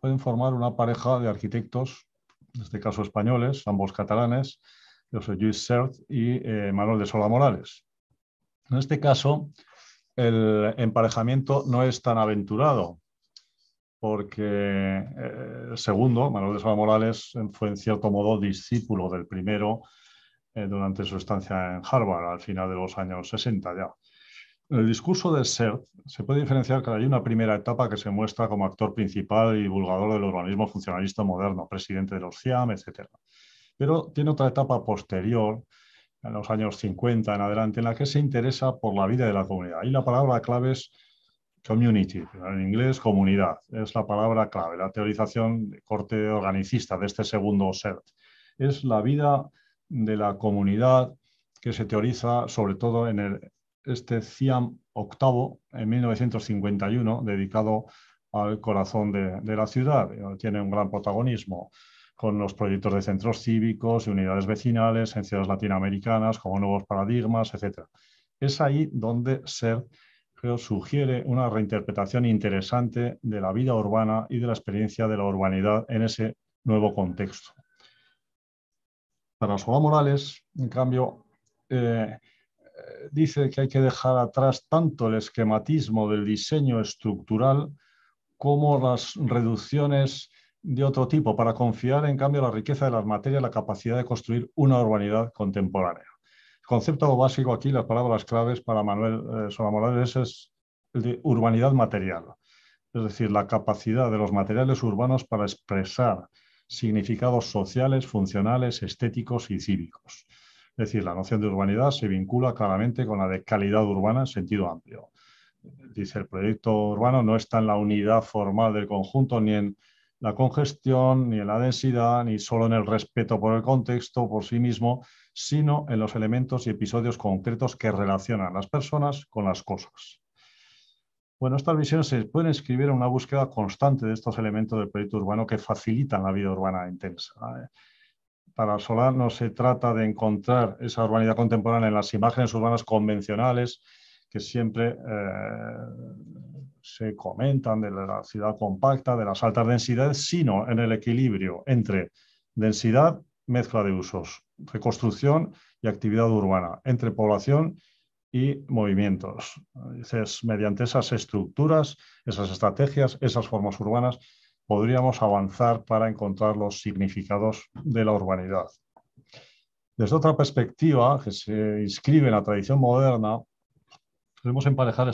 pueden formar una pareja de arquitectos, en este caso españoles, ambos catalanes, José Lluís Sert y Manuel de Sola Morales. En este caso, el emparejamiento no es tan aventurado, porque el segundo, Manuel de Sola Morales, fue en cierto modo discípulo del primero durante su estancia en Harvard, al final de los años 60 ya. En el discurso de Sert se puede diferenciar que hay una primera etapa que se muestra como actor principal y divulgador del urbanismo funcionalista moderno, presidente de los CIAM, etc. Pero tiene otra etapa posterior, en los años 50 en adelante, en la que se interesa por la vida de la comunidad. Y la palabra clave es community, en inglés comunidad, es la palabra clave, la teorización de corte organicista de este segundo Sert. Es la vida de la comunidad que se teoriza sobre todo en este CIAM octavo en 1951, dedicado al corazón de la ciudad. Tiene un gran protagonismo con los proyectos de centros cívicos y unidades vecinales en ciudades latinoamericanas como nuevos paradigmas, etc. Es ahí donde Sert, creo, sugiere una reinterpretación interesante de la vida urbana y de la experiencia de la urbanidad en ese nuevo contexto. Para Sola Morales, en cambio, dice que hay que dejar atrás tanto el esquematismo del diseño estructural como las reducciones de otro tipo, para confiar en cambio la riqueza de las materias y la capacidad de construir una urbanidad contemporánea. El concepto básico aquí, las palabras claves para Manuel Sola Morales es el de urbanidad material, es decir, la capacidad de los materiales urbanos para expresar significados sociales, funcionales, estéticos y cívicos. Es decir, la noción de urbanidad se vincula claramente con la de calidad urbana en sentido amplio. Dice, el proyecto urbano no está en la unidad formal del conjunto ni en la congestión, ni en la densidad, ni solo en el respeto por el contexto por sí mismo, sino en los elementos y episodios concretos que relacionan las personas con las cosas. Bueno, estas visiones se pueden escribir en una búsqueda constante de estos elementos del proyecto urbano que facilitan la vida urbana intensa. Para Solá no se trata de encontrar esa urbanidad contemporánea en las imágenes urbanas convencionales que siempre se comentan de la ciudad compacta, de las altas densidades, sino en el equilibrio entre densidad, mezcla de usos, reconstrucción y actividad urbana, entre población y movimientos. Entonces, mediante esas estructuras, esas estrategias, esas formas urbanas, podríamos avanzar para encontrar los significados de la urbanidad. Desde otra perspectiva, que se inscribe en la tradición moderna, podemos emparejar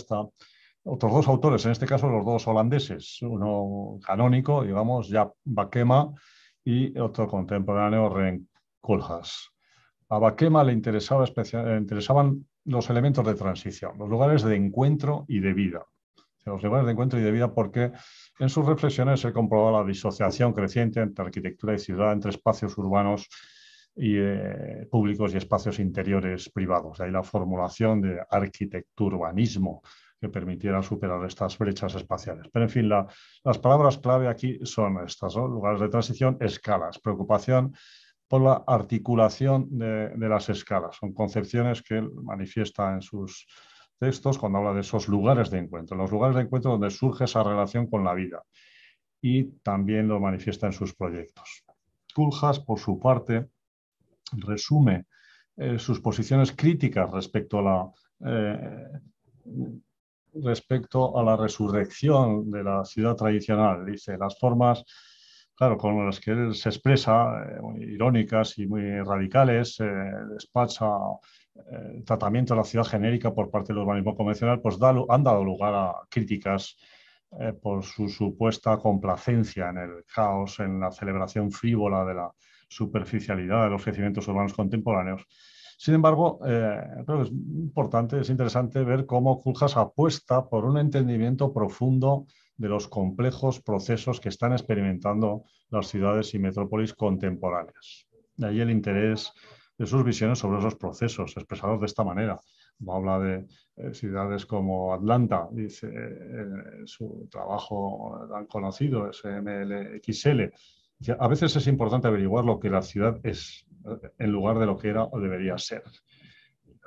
otros dos autores, en este caso los dos holandeses, uno canónico, digamos, Jaap Bakema, y otro contemporáneo, Rem Koolhaas. A Bakema le interesaban los elementos de transición, los lugares de encuentro y de vida. Los lugares de encuentro y de vida porque en sus reflexiones se comprobaba la disociación creciente entre arquitectura y ciudad, entre espacios urbanos y públicos y espacios interiores privados. De ahí la formulación de arquitecturbanismo que permitiera superar estas brechas espaciales. Pero en fin, las palabras clave aquí son estas, ¿no? Lugares de transición, escalas, preocupación por la articulación de las escalas. Son concepciones que él manifiesta en sus textos cuando habla de esos lugares de encuentro, los lugares de encuentro donde surge esa relación con la vida, y también lo manifiesta en sus proyectos. Koolhaas, por su parte, resume sus posiciones críticas respecto a la resurrección de la ciudad tradicional. Dice, las formas, claro, con las que él se expresa, muy irónicas y muy radicales, despacha el tratamiento de la ciudad genérica por parte del urbanismo convencional, pues han dado lugar a críticas por su supuesta complacencia en el caos, en la celebración frívola de la superficialidad de los crecimientos urbanos contemporáneos. Sin embargo, creo que es importante, es interesante ver cómo Koolhaas apuesta por un entendimiento profundo de los complejos procesos que están experimentando las ciudades y metrópolis contemporáneas. De ahí el interés de sus visiones sobre esos procesos, expresados de esta manera. Habla de ciudades como Atlanta, dice su trabajo tan conocido, SMLXL. A veces es importante averiguar lo que la ciudad es, en lugar de lo que era o debería ser.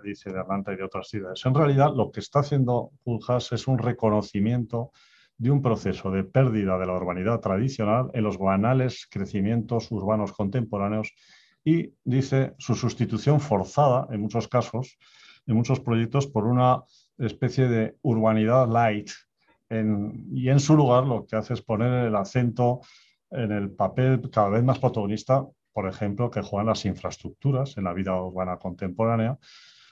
Dice de Atlanta y de otras ciudades. En realidad, lo que está haciendo Koolhaas es un reconocimiento de un proceso de pérdida de la urbanidad tradicional en los banales crecimientos urbanos contemporáneos y, dice, su sustitución forzada, en muchos casos, en muchos proyectos, por una especie de urbanidad light. Y en su lugar lo que hace es poner el acento en el papel cada vez más protagonista, por ejemplo, que juegan las infraestructuras en la vida urbana contemporánea,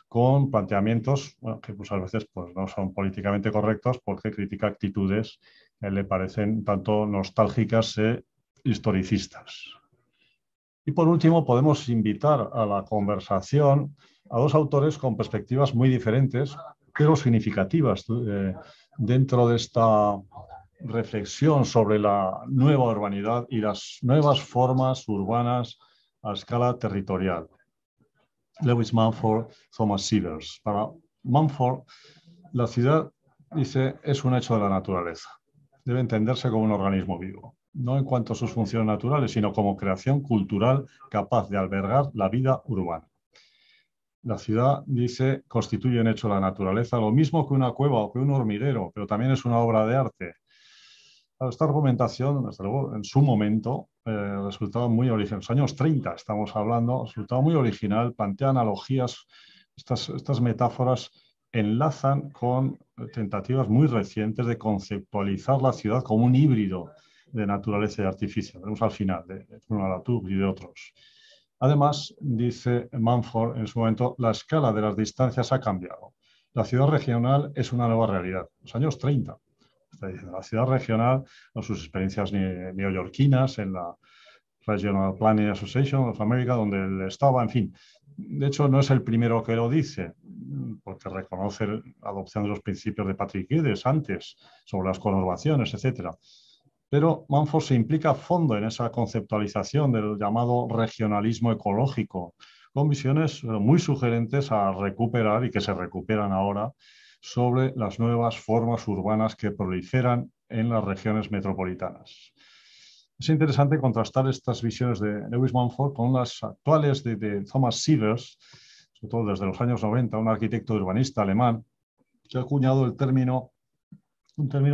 con planteamientos que muchas veces pues, no son políticamente correctos porque critica actitudes que le parecen tanto nostálgicas e historicistas. Y por último, podemos invitar a la conversación a dos autores con perspectivas muy diferentes, pero significativas dentro de esta reflexión sobre la nueva urbanidad y las nuevas formas urbanas a escala territorial. Lewis Mumford, Thomas Sievers. Para Mumford, la ciudad, dice, es un hecho de la naturaleza. Debe entenderse como un organismo vivo, no en cuanto a sus funciones naturales, sino como creación cultural capaz de albergar la vida urbana. La ciudad, dice, constituye un hecho de la naturaleza, lo mismo que una cueva o que un hormiguero, pero también es una obra de arte. Esta argumentación, desde luego, en su momento resultaba muy original. En los años 30 estamos hablando, resultaba muy original, plantea analogías, estas metáforas enlazan con tentativas muy recientes de conceptualizar la ciudad como un híbrido de naturaleza y artificio. Veremos al final de Bruno Latour y de otros. Además, dice Mumford en su momento, la escala de las distancias ha cambiado. La ciudad regional es una nueva realidad. Los años 30. La ciudad regional, con sus experiencias neoyorquinas en la Regional Planning Association of America, donde él estaba, en fin. De hecho, no es el primero que lo dice, porque reconoce la adopción de los principios de Patrick Guedes antes, sobre las conurbaciones, etc. Pero Mumford se implica a fondo en esa conceptualización del llamado regionalismo ecológico, con visiones muy sugerentes a recuperar y que se recuperan ahora sobre las nuevas formas urbanas que proliferan en las regiones metropolitanas. Es interesante contrastar estas visiones de Lewis Mumford con las actuales de Thomas Sievers, sobre todo desde los años 90, un arquitecto urbanista alemán, que ha acuñado un término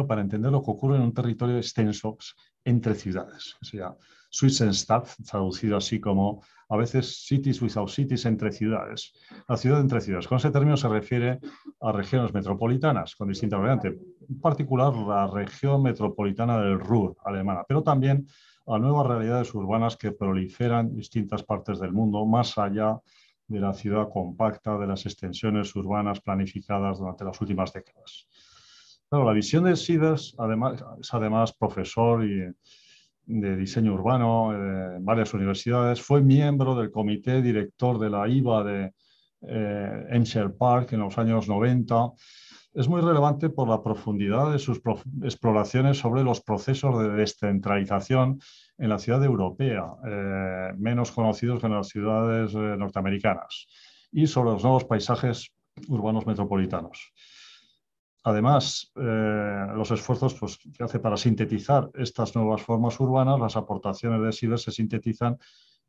para entender lo que ocurre en un territorio extenso entre ciudades, que se llama Zwischenstadt, traducido así como a veces cities without cities, entre ciudades. La ciudad entre ciudades. Con ese término se refiere a regiones metropolitanas con distintas variantes, en particular la región metropolitana del Ruhr, alemana, pero también a nuevas realidades urbanas que proliferan en distintas partes del mundo, más allá de la ciudad compacta, de las extensiones urbanas planificadas durante las últimas décadas. Claro, la visión de Sievers es además profesor de diseño urbano en varias universidades. Fue miembro del comité director de la IVA de Hampshire Park en los años 90. Es muy relevante por la profundidad de sus exploraciones sobre los procesos de descentralización en la ciudad europea, menos conocidos que en las ciudades norteamericanas, y sobre los nuevos paisajes urbanos metropolitanos. Además, los esfuerzos que hace para sintetizar estas nuevas formas urbanas, las aportaciones de Sievers se sintetizan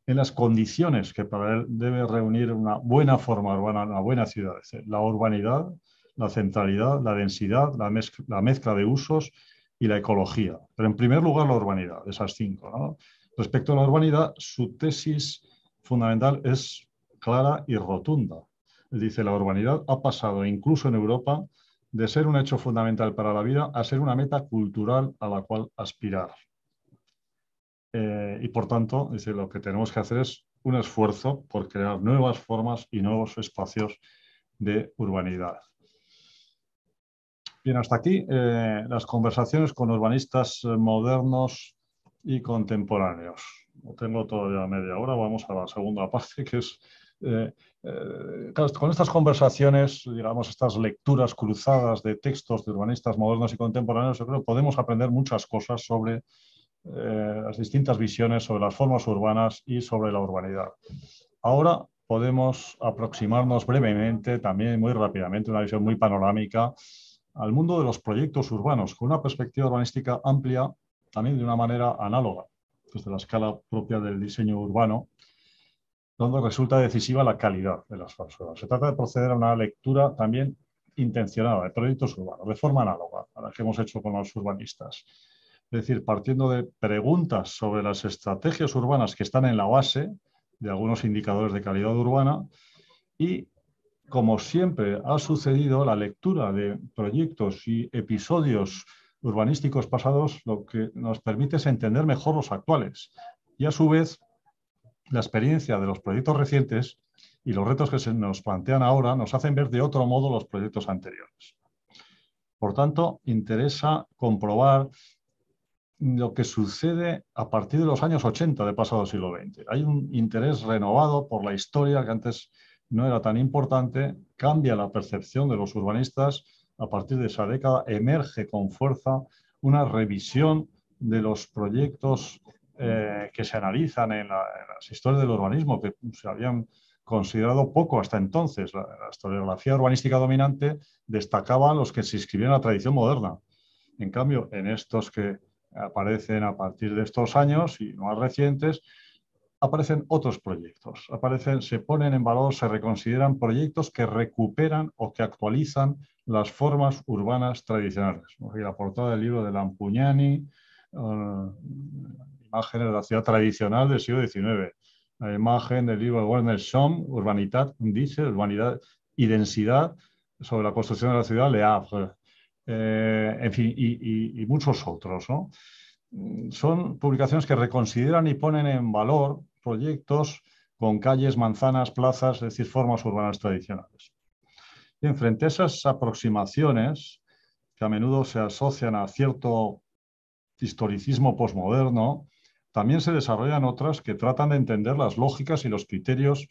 en las condiciones que para él debe reunir una buena forma urbana, una buena ciudad. Es decir, la urbanidad, la centralidad, la densidad, la mezcla de usos y la ecología. Pero en primer lugar la urbanidad, de esas 5, ¿no? Respecto a la urbanidad, su tesis fundamental es clara y rotunda. Él dice, la urbanidad ha pasado, incluso en Europa, de ser un hecho fundamental para la vida a ser una meta cultural a la cual aspirar. Y por tanto, dice, lo que tenemos que hacer es un esfuerzo por crear nuevas formas y nuevos espacios de urbanidad. Bien, hasta aquí las conversaciones con urbanistas modernos y contemporáneos. No tengo todavía media hora, vamos a la segunda parte, que es... con estas conversaciones, digamos, estas lecturas cruzadas de textos de urbanistas modernos y contemporáneos, yo creo que podemos aprender muchas cosas sobre las distintas visiones sobre las formas urbanas y sobre la urbanidad. Ahora podemos aproximarnos brevemente, también muy rápidamente, una visión muy panorámica, al mundo de los proyectos urbanos, con una perspectiva urbanística amplia, también de una manera análoga, desde la escala propia del diseño urbano, donde resulta decisiva la calidad de las formas urbanas. Se trata de proceder a una lectura también intencionada de proyectos urbanos, de forma análoga a la que hemos hecho con los urbanistas. Es decir, partiendo de preguntas sobre las estrategias urbanas que están en la base de algunos indicadores de calidad urbana y, como siempre ha sucedido, la lectura de proyectos y episodios urbanísticos pasados lo que nos permite es entender mejor los actuales y, a su vez, la experiencia de los proyectos recientes y los retos que se nos plantean ahora nos hacen ver de otro modo los proyectos anteriores. Por tanto, interesa comprobar lo que sucede a partir de los años 80 del pasado siglo XX. Hay un interés renovado por la historia que antes no era tan importante, cambia la percepción de los urbanistas. A partir de esa década emerge con fuerza una revisión de los proyectos que se analizan en las historias del urbanismo, que se habían considerado poco hasta entonces. La historiografía urbanística dominante destacaba los que se inscribían en la tradición moderna. En cambio, en estos que aparecen a partir de estos años y más recientes, aparecen otros proyectos. Se ponen en valor, se reconsideran proyectos que recuperan o que actualizan las formas urbanas tradicionales. La portada del libro de Lampugnani, imágenes de la ciudad tradicional del siglo XIX. La imagen del libro de Werner Schomm, Urbanität und Dichte, Urbanidad y Densidad, sobre la construcción de la ciudad, Le Havre. En fin, y muchos otros, ¿no? Son publicaciones que reconsideran y ponen en valor proyectos con calles, manzanas, plazas, es decir, formas urbanas tradicionales. Bien, frente a esas aproximaciones, que a menudo se asocian a cierto historicismo posmoderno, también se desarrollan otras que tratan de entender las lógicas y los criterios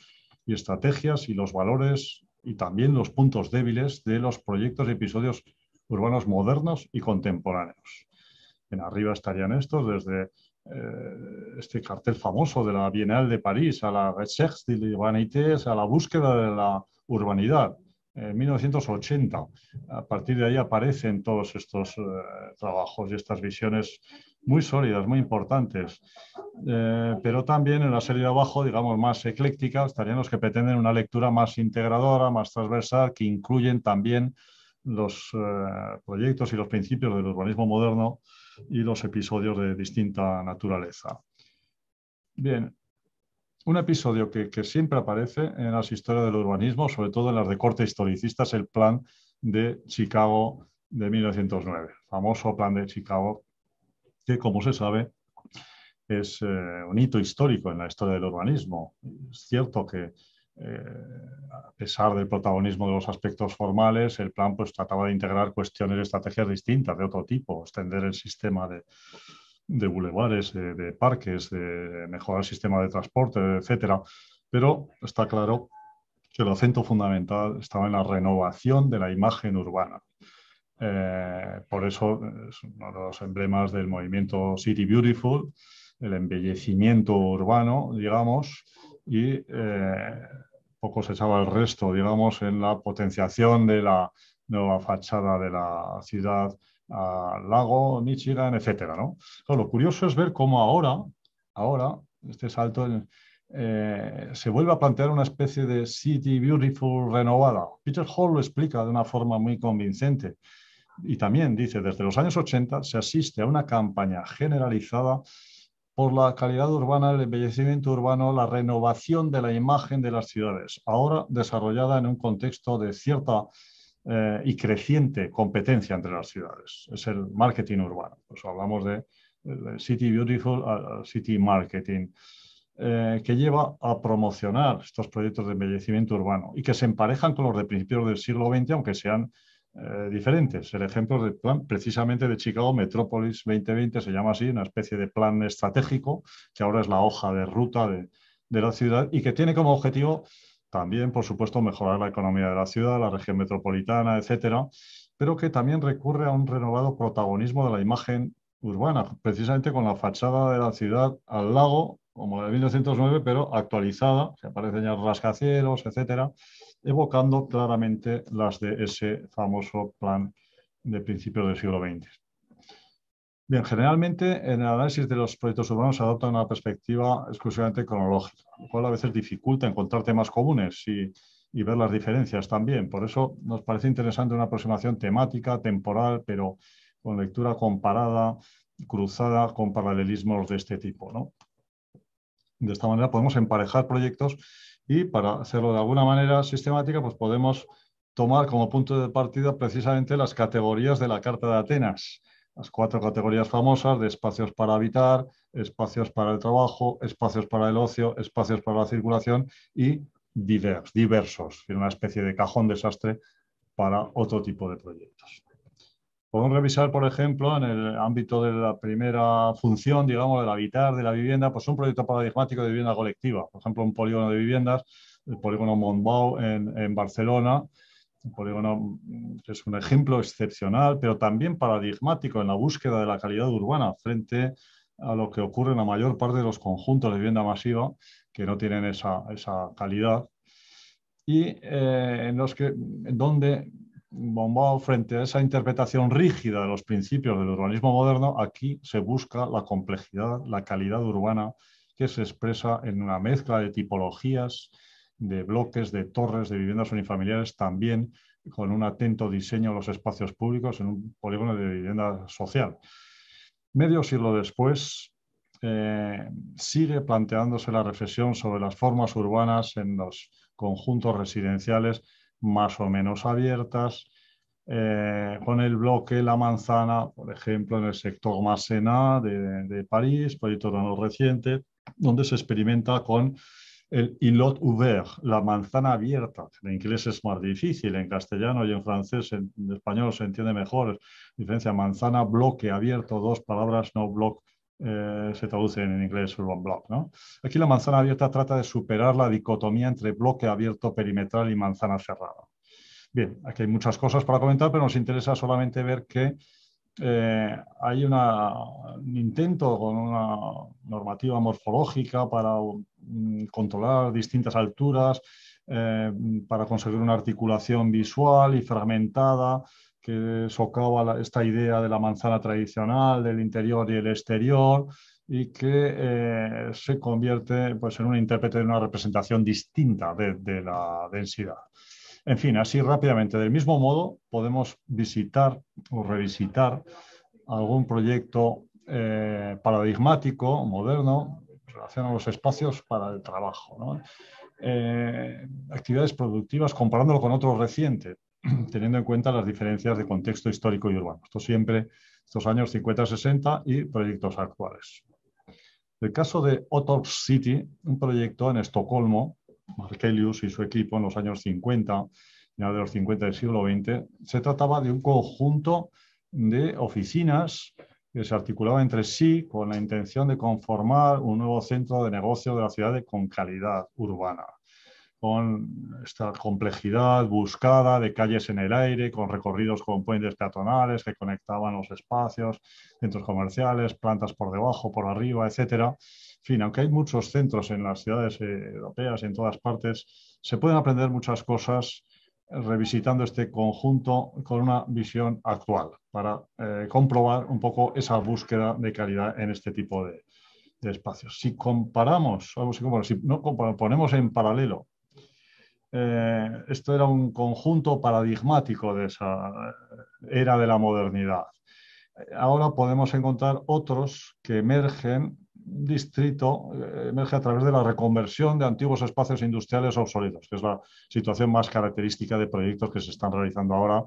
y estrategias y los valores y también los puntos débiles de los proyectos y episodios urbanos modernos y contemporáneos. En arriba estarían estos, desde este cartel famoso de la Bienal de París, a la Recherche de l'Urbanité, a la búsqueda de la urbanidad. En 1980, a partir de ahí aparecen todos estos trabajos y estas visiones muy sólidas, muy importantes. Pero también en la serie de abajo, digamos, más ecléctica, estarían los que pretenden una lectura más integradora, más transversal, que incluyen también los proyectos y los principios del urbanismo moderno y los episodios de distinta naturaleza. Bien, un episodio que siempre aparece en las historias del urbanismo, sobre todo en las de corte historicista, es el Plan de Chicago de 1909, famoso Plan de Chicago, que, como se sabe, es un hito histórico en la historia del urbanismo. Es cierto que, a pesar del protagonismo de los aspectos formales, el plan pues, trataba de integrar cuestiones y estrategias distintas de otro tipo, extender el sistema de bulevares, de parques, de mejorar el sistema de transporte, etcétera. Pero está claro que el acento fundamental estaba en la renovación de la imagen urbana. Por eso es uno de los emblemas del movimiento City Beautiful, el embellecimiento urbano, digamos, y poco se echaba el resto, digamos, en la potenciación de la nueva fachada de la ciudad al lago, Michigan, etcétera, ¿no? Lo curioso es ver cómo ahora este salto se vuelve a plantear una especie de City Beautiful renovada. Peter Hall lo explica de una forma muy convincente. Y también dice, desde los años 80 se asiste a una campaña generalizada por la calidad urbana, el embellecimiento urbano, la renovación de la imagen de las ciudades, ahora desarrollada en un contexto de cierta y creciente competencia entre las ciudades. Es el marketing urbano. Pues hablamos de City Beautiful, City Marketing, que lleva a promocionar estos proyectos de embellecimiento urbano y que se emparejan con los de principios del siglo XX, aunque sean diferentes. El ejemplo del plan precisamente de Chicago Metropolis 2020 se llama así, una especie de plan estratégico que ahora es la hoja de ruta de la ciudad y que tiene como objetivo también, por supuesto, mejorar la economía de la ciudad, la región metropolitana, etcétera, pero que también recurre a un renovado protagonismo de la imagen urbana, precisamente con la fachada de la ciudad al lago, como la de 1909, pero actualizada, que aparecen ya rascacielos, etcétera, evocando claramente las de ese famoso plan de principios del siglo XX. Bien, generalmente en el análisis de los proyectos urbanos se adopta una perspectiva exclusivamente cronológica, lo cual a veces dificulta encontrar temas comunes y ver las diferencias también. Por eso nos parece interesante una aproximación temática, temporal, pero con lectura comparada, cruzada con paralelismos de este tipo, ¿no? De esta manera podemos emparejar proyectos y para hacerlo de alguna manera sistemática, pues podemos tomar como punto de partida precisamente las categorías de la Carta de Atenas, las 4 categorías famosas de espacios para habitar, espacios para el trabajo, espacios para el ocio, espacios para la circulación y diversos, una especie de cajón desastre para otro tipo de proyectos. Podemos revisar, por ejemplo, en el ámbito de la primera función, digamos, del habitar, de la vivienda, pues un proyecto paradigmático de vivienda colectiva. Por ejemplo, un polígono de viviendas, el polígono Montbau en Barcelona, un polígono que es un ejemplo excepcional, pero también paradigmático en la búsqueda de la calidad urbana frente a lo que ocurre en la mayor parte de los conjuntos de vivienda masiva que no tienen esa calidad y donde Montbau, frente a esa interpretación rígida de los principios del urbanismo moderno, aquí se busca la complejidad, la calidad urbana que se expresa en una mezcla de tipologías, de bloques, de torres, de viviendas unifamiliares, también con un atento diseño de los espacios públicos en un polígono de vivienda social. Medio siglo después, sigue planteándose la reflexión sobre las formas urbanas en los conjuntos residenciales más o menos abiertas, con el bloque La Manzana, por ejemplo, en el sector Masséna de París, proyecto urbano reciente, donde se experimenta con el îlot ouvert, la manzana abierta. En inglés es más difícil, en castellano y en francés, en español se entiende mejor. Diferencia manzana, bloque abierto, 2 palabras, no block, se traduce en inglés urban block, ¿no? Aquí la manzana abierta trata de superar la dicotomía entre bloque abierto perimetral y manzana cerrada. Bien, aquí hay muchas cosas para comentar, pero nos interesa solamente ver que hay un intento con una normativa morfológica para controlar distintas alturas, para conseguir una articulación visual y fragmentada que socava esta idea de la manzana tradicional, del interior y el exterior, y que se convierte pues, en un intérprete de una representación distinta de la densidad. En fin, así rápidamente, del mismo modo, podemos visitar o revisitar algún proyecto paradigmático, moderno, relacionado a los espacios para el trabajo, ¿no? Actividades productivas, comparándolo con otros recientes, teniendo en cuenta las diferencias de contexto histórico y urbano. Esto siempre, estos años 50-60 y proyectos actuales. El caso de Otto City, un proyecto en Estocolmo, Markelius y su equipo en los años 50, final de los 50 del siglo XX, se trataba de un conjunto de oficinas que se articulaba entre sí con la intención de conformar un nuevo centro de negocio de la ciudad con calidad urbana, con esta complejidad buscada de calles en el aire, con recorridos con puentes peatonales que conectaban los espacios, centros comerciales, plantas por debajo, por arriba, etcétera. En fin, aunque hay muchos centros en las ciudades europeas y en todas partes, se pueden aprender muchas cosas revisitando este conjunto con una visión actual para comprobar un poco esa búsqueda de calidad en este tipo de espacios. Si comparamos, si no ponemos en paralelo, esto era un conjunto paradigmático de esa era de la modernidad. Ahora podemos encontrar otros que emergen, distrito, emerge a través de la reconversión de antiguos espacios industriales obsoletos, que es la situación más característica de proyectos que se están realizando ahora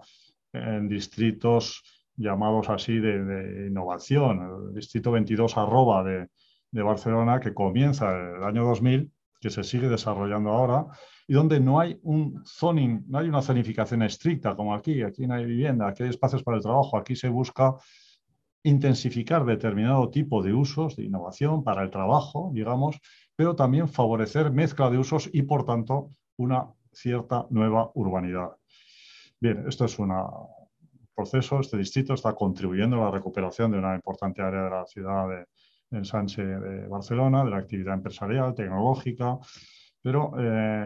en distritos llamados así de innovación. El distrito 22 arroba de Barcelona, que comienza el año 2000, que se sigue desarrollando ahora, y donde no hay un zoning, no hay una zonificación estricta como aquí. Aquí no hay vivienda, aquí hay espacios para el trabajo, aquí se busca intensificar determinado tipo de usos de innovación para el trabajo, digamos, pero también favorecer mezcla de usos y, por tanto, una cierta nueva urbanidad. Bien, esto es un proceso, este distrito está contribuyendo a la recuperación de una importante área de la ciudad de Ensanche de Barcelona, de la actividad empresarial, tecnológica, pero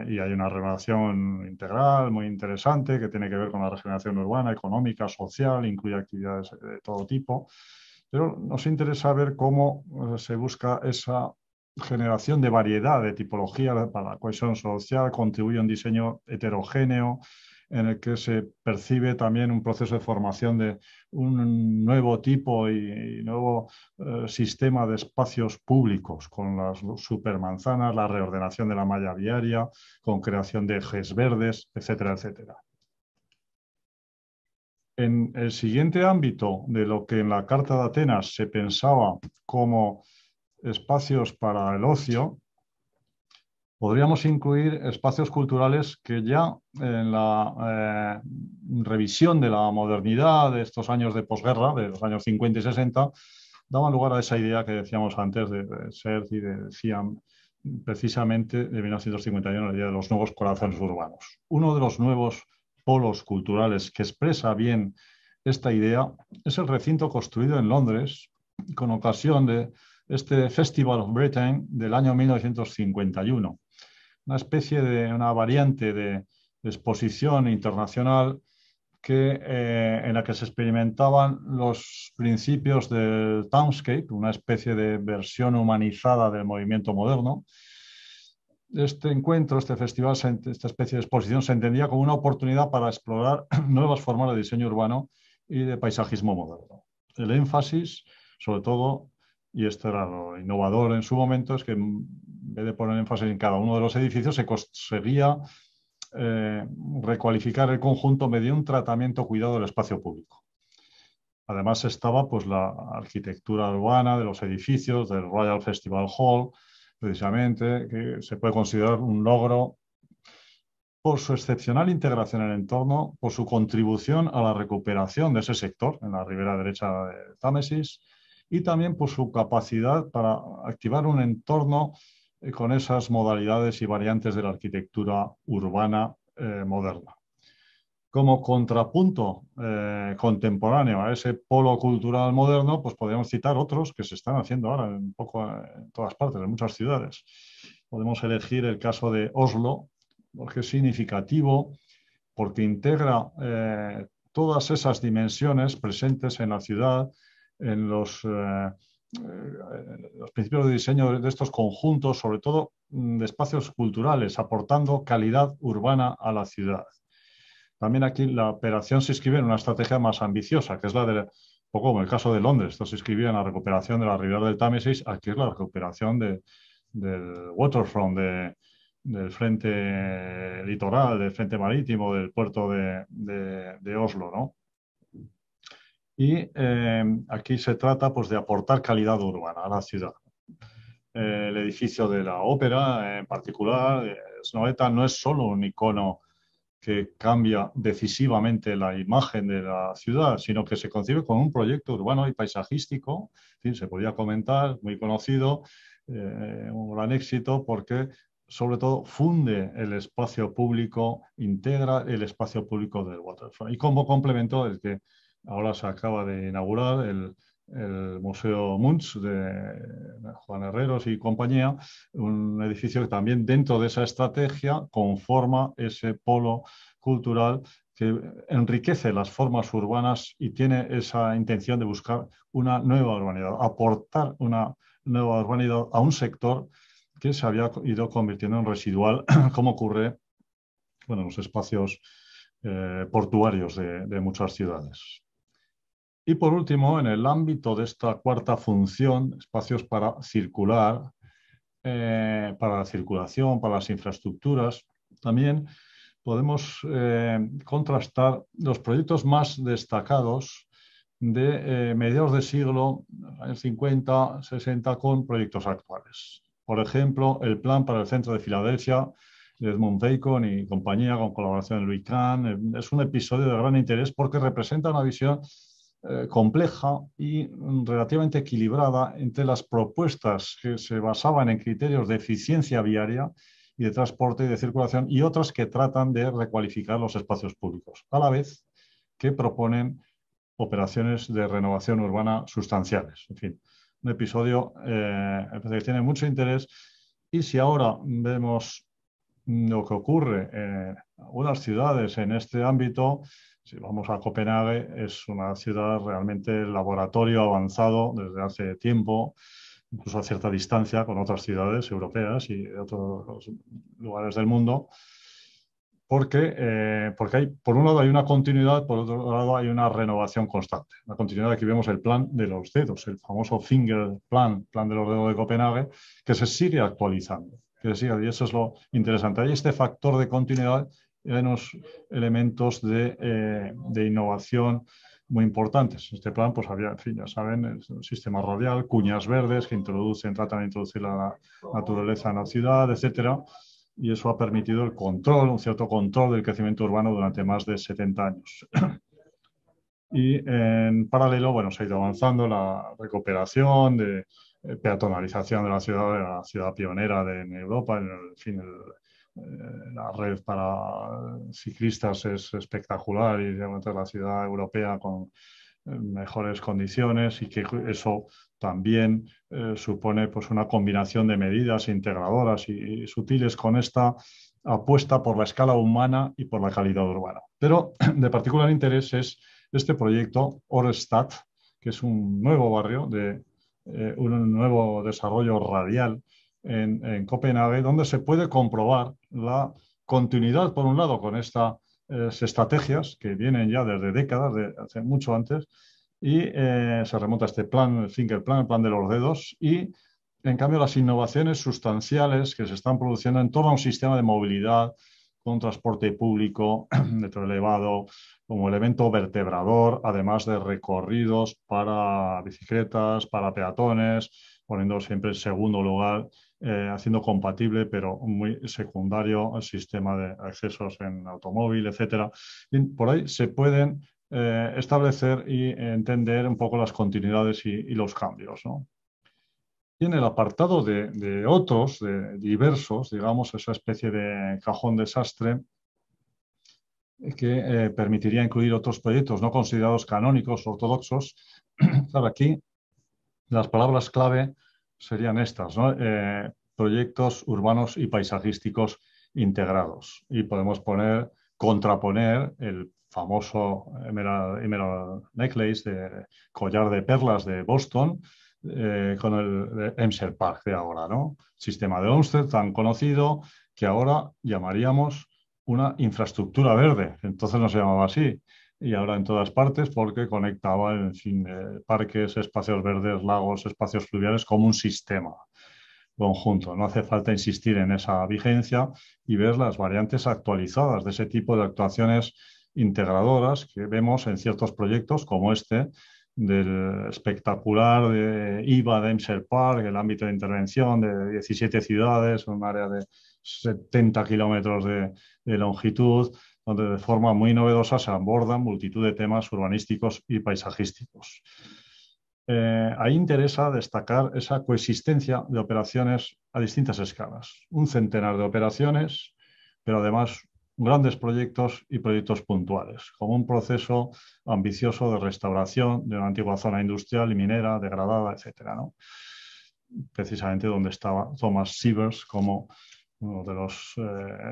y hay una relación integral muy interesante que tiene que ver con la regeneración urbana, económica, social, incluye actividades de todo tipo, pero nos interesa ver cómo se busca esa generación de variedad de tipología para la cohesión social, contribuye a un diseño heterogéneo, en el que se percibe también un proceso de formación de un nuevo tipo y nuevo sistema de espacios públicos, con las supermanzanas, la reordenación de la malla viaria, con creación de ejes verdes, etcétera, etcétera. En el siguiente ámbito de lo que en la Carta de Atenas se pensaba como espacios para el ocio, podríamos incluir espacios culturales que ya en la revisión de la modernidad de estos años de posguerra, de los años 50 y 60, daban lugar a esa idea que decíamos antes de Serge y de Ciam, precisamente de 1951, la idea de los nuevos corazones urbanos. Uno de los nuevos polos culturales que expresa bien esta idea es el recinto construido en Londres con ocasión de este Festival of Britain del año 1951. Una especie de una variante de exposición internacional en la que se experimentaban los principios del Townscape, una especie de versión humanizada del movimiento moderno. Este encuentro, este festival, esta especie de exposición se entendía como una oportunidad para explorar nuevas formas de diseño urbano y de paisajismo moderno. El énfasis, sobre todo, y esto era lo innovador en su momento, es que en vez de poner énfasis en cada uno de los edificios, se conseguía recualificar el conjunto mediante un tratamiento cuidado del espacio público. Además estaba pues, la arquitectura urbana de los edificios, del Royal Festival Hall, precisamente, que se puede considerar un logro por su excepcional integración en el entorno, por su contribución a la recuperación de ese sector en la ribera derecha de Támesis y también por su capacidad para activar un entorno con esas modalidades y variantes de la arquitectura urbana moderna. Como contrapunto contemporáneo a ese polo cultural moderno, pues podríamos citar otros que se están haciendo ahora un poco en todas partes, en muchas ciudades. Podemos elegir el caso de Oslo, porque es significativo, porque integra todas esas dimensiones presentes en la ciudad, en los principios de diseño de estos conjuntos, sobre todo de espacios culturales, aportando calidad urbana a la ciudad. También aquí la operación se inscribe en una estrategia más ambiciosa, que es la de, un poco como el caso de Londres. Esto se inscribía en la recuperación de la ribera del Támesis, aquí es la recuperación del waterfront, del frente litoral, del frente marítimo, del puerto de Oslo, ¿no? Y aquí se trata pues, de aportar calidad urbana a la ciudad. El edificio de la ópera, en particular, Snoeta, no es solo un icono que cambia decisivamente la imagen de la ciudad, sino que se concibe como un proyecto urbano y paisajístico. En fin, se podía comentar, muy conocido, un gran éxito, porque sobre todo funde el espacio público, integra el espacio público del waterfront. Y como complemento el que ahora se acaba de inaugurar el Museo Munch de Juan Herreros y compañía, un edificio que también dentro de esa estrategia conforma ese polo cultural que enriquece las formas urbanas y tiene esa intención de buscar una nueva urbanidad, aportar una nueva urbanidad a un sector que se había ido convirtiendo en residual, como ocurre en los espacios portuarios de muchas ciudades. Y por último, en el ámbito de esta cuarta función, espacios para circular, para la circulación, para las infraestructuras, también podemos contrastar los proyectos más destacados de mediados del siglo, años 50, 60, con proyectos actuales. Por ejemplo, el plan para el centro de Filadelfia, de Edmund Bacon y compañía, con colaboración de Louis Kahn, es un episodio de gran interés porque representa una visión compleja y relativamente equilibrada entre las propuestas que se basaban en criterios de eficiencia viaria y de transporte y de circulación y otras que tratan de recualificar los espacios públicos, a la vez que proponen operaciones de renovación urbana sustanciales. En fin, un episodio que tiene mucho interés y si ahora vemos lo que ocurre en algunas ciudades en este ámbito, si vamos a Copenhague, es una ciudad realmente laboratorio avanzado desde hace tiempo, incluso a cierta distancia con otras ciudades europeas y de otros lugares del mundo, porque hay, por un lado hay una continuidad, por otro lado hay una renovación constante. La continuidad, aquí vemos el plan de los dedos, el famoso Finger Plan, plan de los dedos de Copenhague, que se sigue actualizando. Y eso es lo interesante. Hay este factor de continuidad y hay unos elementos de innovación muy importantes. Este plan, pues había, en fin, ya saben, el sistema radial, cuñas verdes que tratan de introducir la naturaleza en la ciudad, etcétera. Y eso ha permitido el control, un cierto control del crecimiento urbano durante más de 70 años. Y en paralelo, bueno, se ha ido avanzando la recuperación de peatonalización de la ciudad pionera en Europa, en fin, la red para ciclistas es espectacular y realmente la ciudad europea con mejores condiciones y que eso también supone pues, una combinación de medidas integradoras y sutiles con esta apuesta por la escala humana y por la calidad urbana. Pero de particular interés es este proyecto Orestad, que es un nuevo barrio de un nuevo desarrollo radial en Copenhague, donde se puede comprobar la continuidad, por un lado, con estas estrategias que vienen ya desde décadas, de hace mucho antes, y se remonta a este plan, el Finger Plan, el plan de los dedos, y en cambio las innovaciones sustanciales que se están produciendo en torno a un sistema de movilidad con transporte público de elevado como elemento vertebrador, además de recorridos para bicicletas, para peatones, poniendo siempre en segundo lugar, haciendo compatible, pero muy secundario, el sistema de accesos en automóvil, etcétera. Y por ahí se pueden establecer y entender un poco las continuidades y los cambios, ¿no? Y en el apartado de otros, de diversos, digamos, esa especie de cajón desastre, que permitiría incluir otros proyectos no considerados canónicos ortodoxos. Claro, aquí las palabras clave serían estas, ¿no? Proyectos urbanos y paisajísticos integrados. Y podemos contraponer el famoso Emerald Necklace, collar de perlas de Boston, con el Hempstead Park de ahora, ¿no? Sistema de Olmsted tan conocido que ahora llamaríamos una infraestructura verde. Entonces no se llamaba así. Y ahora en todas partes porque conectaba, en fin, parques, espacios verdes, lagos, espacios fluviales como un sistema conjunto. No hace falta insistir en esa vigencia y ver las variantes actualizadas de ese tipo de actuaciones integradoras que vemos en ciertos proyectos como este del espectacular de IVA de Hempstead Park, el ámbito de intervención de 17 ciudades, un área de 70 kilómetros de longitud, donde de forma muy novedosa se abordan multitud de temas urbanísticos y paisajísticos. Ahí interesa destacar esa coexistencia de operaciones a distintas escalas. Un centenar de operaciones, pero además grandes proyectos y proyectos puntuales, como un proceso ambicioso de restauración de una antigua zona industrial y minera degradada, etcétera, ¿no? Precisamente donde estaba Thomas Sievers como uno de los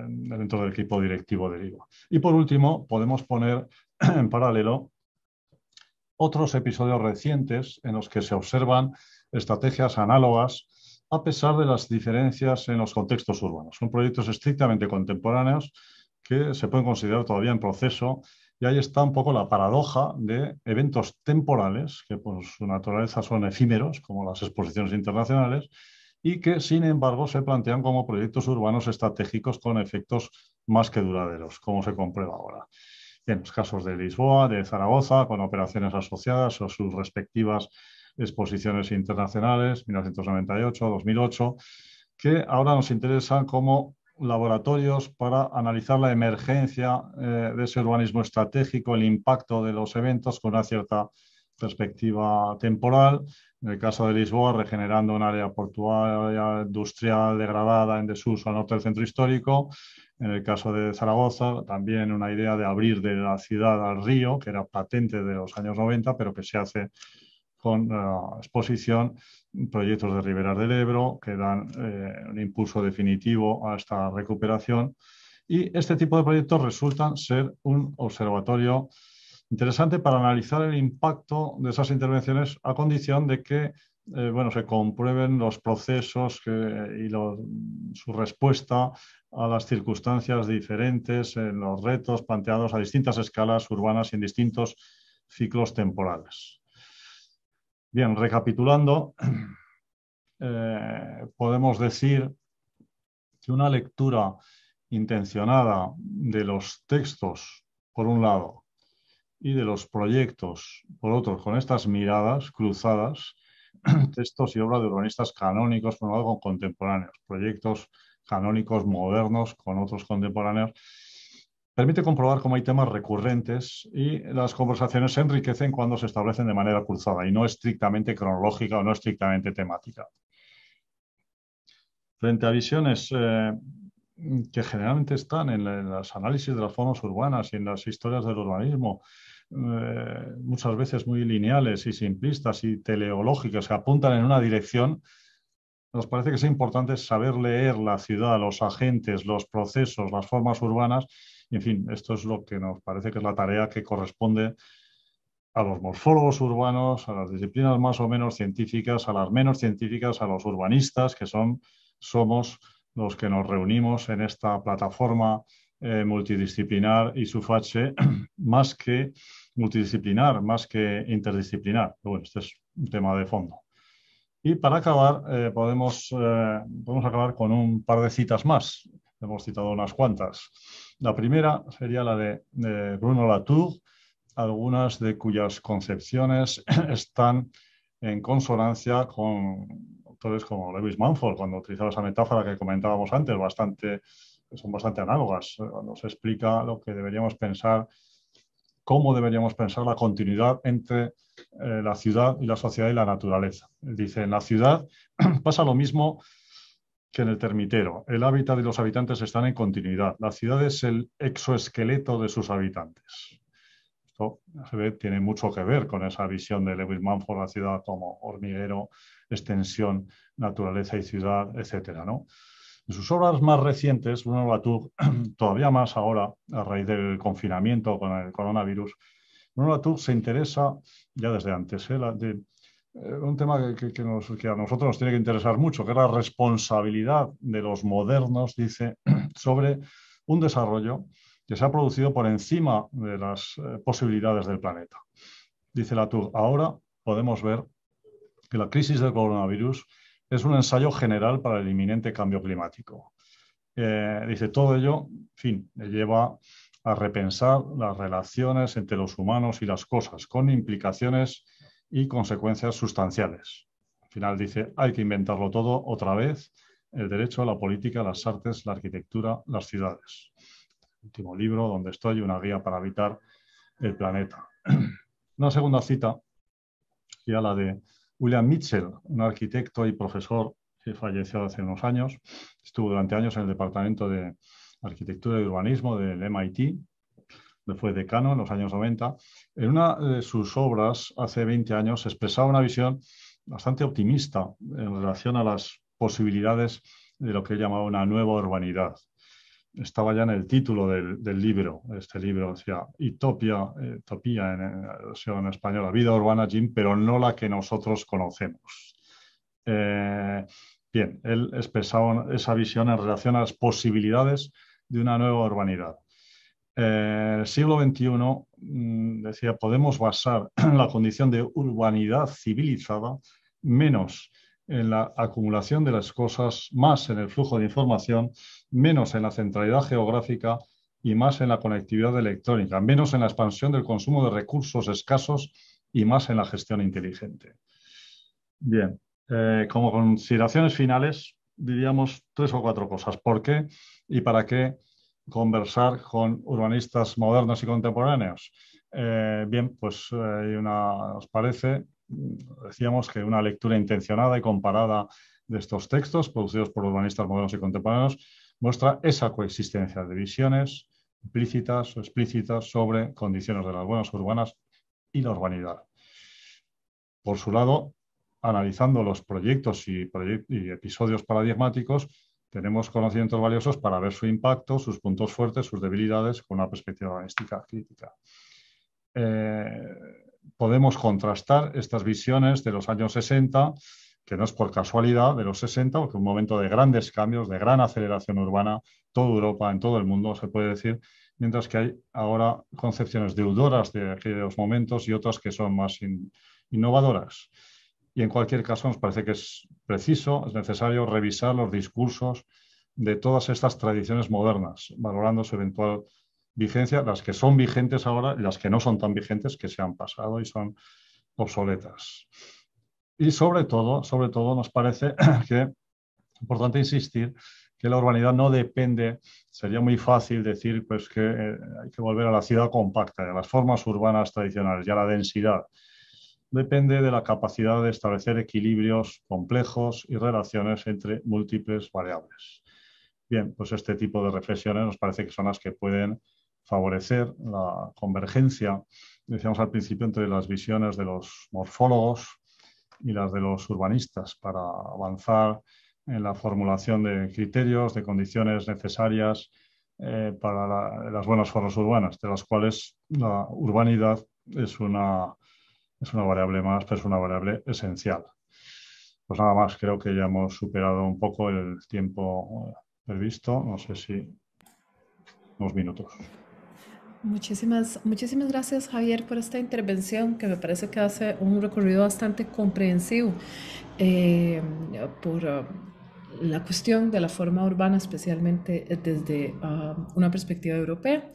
dentro del equipo directivo de IVA. Y por último, podemos poner en paralelo otros episodios recientes en los que se observan estrategias análogas a pesar de las diferencias en los contextos urbanos. Son proyectos estrictamente contemporáneos que se pueden considerar todavía en proceso y ahí está un poco la paradoja de eventos temporales que por su naturaleza son efímeros, como las exposiciones internacionales, y que sin embargo se plantean como proyectos urbanos estratégicos con efectos más que duraderos, como se comprueba ahora. En los casos de Lisboa, de Zaragoza, con operaciones asociadas o sus respectivas exposiciones internacionales, 1998, 2008, que ahora nos interesan como laboratorios para analizar la emergencia de ese urbanismo estratégico, el impacto de los eventos con una cierta perspectiva temporal. En el caso de Lisboa, regenerando un área portuaria, industrial degradada en desuso al norte del centro histórico. En el caso de Zaragoza, también una idea de abrir de la ciudad al río, que era patente de los años 90, pero que se hace con exposición, proyectos de riberas del Ebro que dan un impulso definitivo a esta recuperación. Y este tipo de proyectos resultan ser un observatorio interesante para analizar el impacto de esas intervenciones a condición de que se comprueben los procesos y su respuesta a las circunstancias diferentes en los retos planteados a distintas escalas urbanas y en distintos ciclos temporales. Bien, recapitulando, podemos decir que una lectura intencionada de los textos, por un lado, y de los proyectos, por otro, con estas miradas cruzadas, textos y obras de urbanistas canónicos, por un lado, con contemporáneos, proyectos canónicos modernos con otros contemporáneos, permite comprobar cómo hay temas recurrentes y las conversaciones se enriquecen cuando se establecen de manera cruzada y no estrictamente cronológica o no estrictamente temática. Frente a visiones que generalmente están en los análisis de las formas urbanas y en las historias del urbanismo, muchas veces muy lineales y simplistas y teleológicas que apuntan en una dirección, nos parece que es importante saber leer la ciudad, los agentes, los procesos, las formas urbanas. Y, en fin, esto es lo que nos parece que es la tarea que corresponde a los morfólogos urbanos, a las disciplinas más o menos científicas, a las menos científicas, a los urbanistas, que somos los que nos reunimos en esta plataforma multidisciplinar y SUFH, más que multidisciplinar, más que interdisciplinar. Pero bueno, este es un tema de fondo. Y para acabar, podemos acabar con un par de citas más. Hemos citado unas cuantas. La primera sería la de Bruno Latour, algunas de cuyas concepciones están en consonancia con autores como Lewis Mumford, cuando utilizaba esa metáfora que comentábamos antes, son bastante análogas. Nos explica lo que deberíamos pensar, cómo deberíamos pensar la continuidad entre la ciudad y la sociedad y la naturaleza. Él dice, en la ciudad pasa lo mismo que en el termitero. El hábitat y los habitantes están en continuidad. La ciudad es el exoesqueleto de sus habitantes. Esto se ve, tiene mucho que ver con esa visión de Lewis Mumford, la ciudad como hormiguero, extensión, naturaleza y ciudad, etcétera, ¿no? En sus obras más recientes, Bruno Latour, todavía más ahora, a raíz del confinamiento con el coronavirus, Bruno Latour se interesa, ya desde antes, un tema que a nosotros nos tiene que interesar mucho, que es la responsabilidad de los modernos, dice, sobre un desarrollo que se ha producido por encima de las posibilidades del planeta. Dice Latour, ahora podemos ver que la crisis del coronavirus es un ensayo general para el inminente cambio climático. Dice, todo ello, en fin, le lleva a repensar las relaciones entre los humanos y las cosas, con implicaciones y consecuencias sustanciales. Al final dice, hay que inventarlo todo otra vez, el derecho, la política, las artes, la arquitectura, las ciudades. Último libro, Donde estoy, una guía para habitar el planeta. Una segunda cita, ya la de William Mitchell, un arquitecto y profesor que falleció hace unos años. Estuvo durante años en el Departamento de Arquitectura y Urbanismo del MIT, donde fue decano en los años 90. En una de sus obras, hace 20 años, expresaba una visión bastante optimista en relación a las posibilidades de lo que él llamaba una nueva urbanidad. Estaba ya en el título del libro. Este libro decía Utopía en versión española, vida urbana, Jim, pero no la que nosotros conocemos. Bien, él expresaba esa visión en relación a las posibilidades de una nueva urbanidad. El siglo XXI, decía, podemos basar la condición de urbanidad civilizada menos en la acumulación de las cosas, más en el flujo de información, menos en la centralidad geográfica y más en la conectividad electrónica, menos en la expansión del consumo de recursos escasos y más en la gestión inteligente. Bien, como consideraciones finales, diríamos 3 o 4 cosas. ¿Por qué y para qué conversar con urbanistas modernos y contemporáneos? Bien, pues nos parece, decíamos que una lectura intencionada y comparada de estos textos producidos por urbanistas modernos y contemporáneos muestra esa coexistencia de visiones implícitas o explícitas sobre condiciones de las buenas urbanas y la urbanidad. Por su lado, analizando los proyectos y episodios paradigmáticos, tenemos conocimientos valiosos para ver su impacto, sus puntos fuertes, sus debilidades, con una perspectiva urbanística crítica. Podemos contrastar estas visiones de los años 60, que no es por casualidad de los 60, porque un momento de grandes cambios, de gran aceleración urbana, toda Europa, en todo el mundo, se puede decir, mientras que hay ahora concepciones deudoras de aquellos momentos y otras que son más innovadoras. Y en cualquier caso nos parece que es preciso, es necesario revisar los discursos de todas estas tradiciones modernas, valorando su eventual vigencia, las que son vigentes ahora y las que no son tan vigentes, que se han pasado y son obsoletas. Y sobre todo nos parece que es importante insistir que la urbanidad no depende, sería muy fácil decir pues, que hay que volver a la ciudad compacta, a las formas urbanas tradicionales y a la densidad. Depende de la capacidad de establecer equilibrios complejos y relaciones entre múltiples variables. Bien, pues este tipo de reflexiones nos parece que son las que pueden favorecer la convergencia, decíamos al principio, entre las visiones de los morfólogos y las de los urbanistas para avanzar en la formulación de criterios, de condiciones necesarias para las buenas formas urbanas, de las cuales la urbanidad es una variable más, pero es una variable esencial. Pues nada más, creo que ya hemos superado un poco el tiempo previsto. No sé si unos minutos. Muchísimas gracias, Javier, por esta intervención que me parece que hace un recorrido bastante comprensivo por la cuestión de la forma urbana, especialmente desde una perspectiva europea.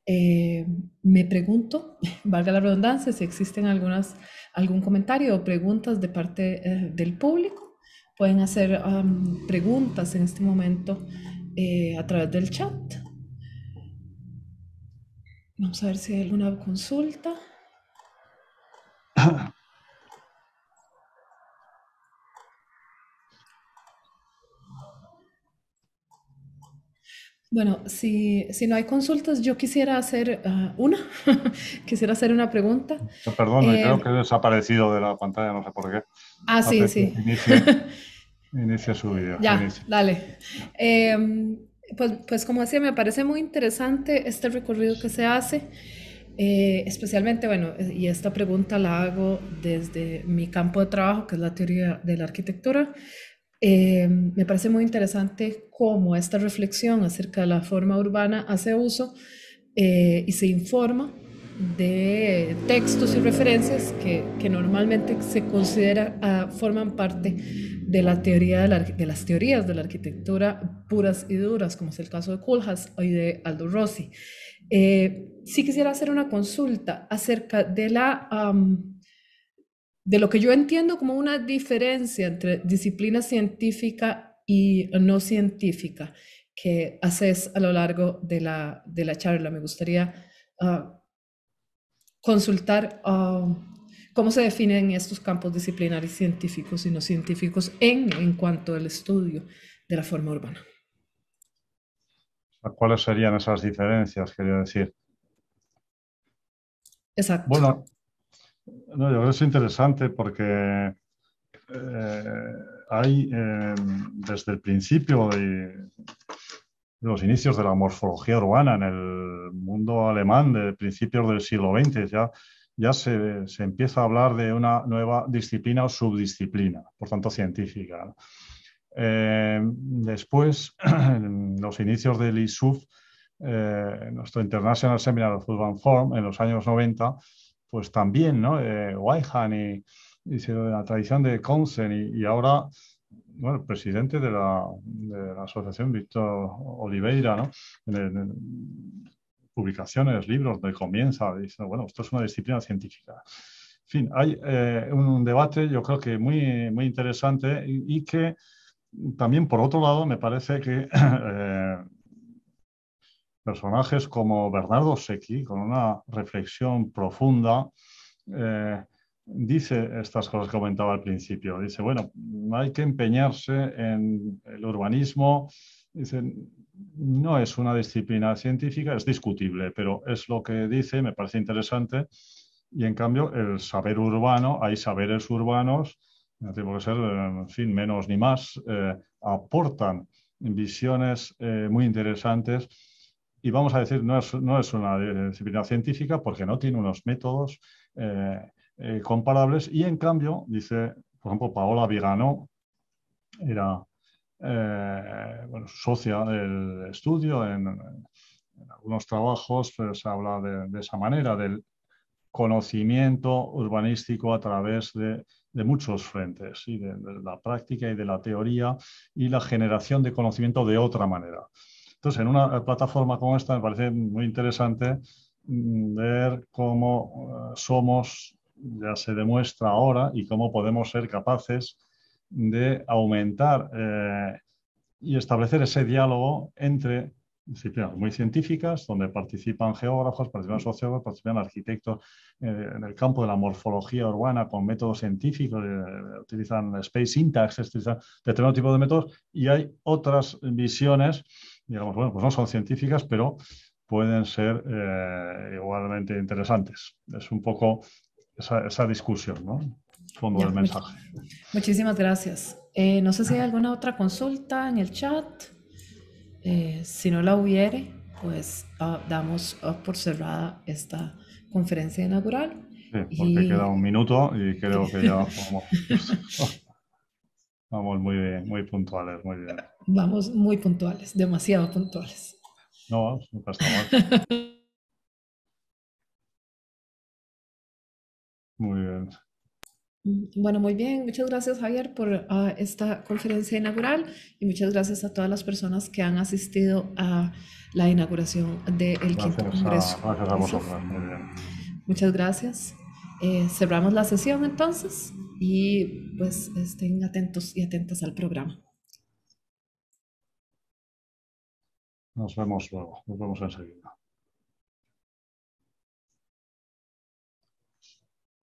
Me pregunto, valga la redundancia, si existen algún comentario o preguntas de parte del público. Pueden hacer preguntas en este momento a través del chat. Vamos a ver si hay alguna consulta. Bueno, si no hay consultas, yo quisiera hacer quisiera hacer una pregunta. Perdón, creo que Eh, he desaparecido de la pantalla, no sé por qué. Ha sí, pedido sí. que inicie su vídeo. Ya, Inicie. dale. Pues como decía, me parece muy interesante este recorrido que se hace, especialmente, bueno, y esta pregunta la hago desde mi campo de trabajo, que es la teoría de la arquitectura. Me parece muy interesante cómo esta reflexión acerca de la forma urbana hace uso y se informa de textos y referencias que normalmente se considera forman parte de la teoría de las teorías de la arquitectura puras y duras, como es el caso de Koolhaas y de Aldo Rossi. Sí quisiera hacer una consulta acerca de lo que yo entiendo como una diferencia entre disciplina científica y no científica que haces a lo largo de la charla. Me gustaría uh, consultar cómo se definen estos campos disciplinares científicos y no científicos en cuanto al estudio de la forma urbana. ¿Cuáles serían esas diferencias, quería decir? Exacto. Bueno, no, yo creo que es interesante porque eh, hay desde el principio de los inicios de la morfología urbana en el mundo alemán de principios del siglo XX, ya se empieza a hablar de una nueva disciplina o subdisciplina, por tanto científica, ¿no? Después, en los inicios del ISUF, nuestro International Seminar of Urban Form, en los años 90, pues también, ¿no? Weihan y la tradición de Consen y ahora, bueno, el presidente de la asociación, Víctor Oliveira, ¿no? Publicaciones, libros de comienza, diciendo, bueno, esto es una disciplina científica. En fin, hay un debate, yo creo que muy interesante y que también, por otro lado, me parece que personajes como Bernardo Secchi, con una reflexión profunda, eh, dice estas cosas que comentaba al principio. Dice, bueno, hay que empeñarse en el urbanismo. Dice, no es una disciplina científica, es discutible, pero es lo que dice, me parece interesante. Y en cambio, el saber urbano, hay saberes urbanos, no tiene por qué ser, en fin, menos ni más, aportan visiones muy interesantes. Y vamos a decir, no es una disciplina científica porque no tiene unos métodos comparables. Y en cambio, dice, por ejemplo, Paola Vigano era bueno, socia del estudio en algunos trabajos, pues, se habla de esa manera, del conocimiento urbanístico a través de muchos frentes, ¿sí? De la práctica y de la teoría y la generación de conocimiento de otra manera. Entonces, en una plataforma como esta me parece muy interesante ver cómo somos, ya se demuestra ahora, y cómo podemos ser capaces de aumentar y establecer ese diálogo entre disciplinas muy científicas, donde participan geógrafos, participan sociólogos, participan arquitectos en el campo de la morfología urbana con métodos científicos, utilizan space syntax, utilizan determinado tipo de métodos, y hay otras visiones, digamos, bueno, pues no son científicas, pero pueden ser igualmente interesantes. Es un poco esa discusión, ¿no? Fondo Ya, del mensaje. muchísimas gracias. No sé si hay alguna otra consulta en el chat. Si no la hubiere, pues damos por cerrada esta conferencia inaugural. Sí, porque queda Y un minuto y creo sí, que ya vamos muy puntuales, muy bien. vamos muy puntuales, demasiado puntuales. No, nunca está mal. Muy bien. Bueno, muy bien. Muchas gracias, Javier, por esta conferencia inaugural y muchas gracias a todas las personas que han asistido a la inauguración del quinto Congreso. Gracias a vosotras. Muy bien. Muchas gracias. Cerramos la sesión entonces y pues estén atentos y atentas al programa. Nos vemos luego. Nos vemos enseguida.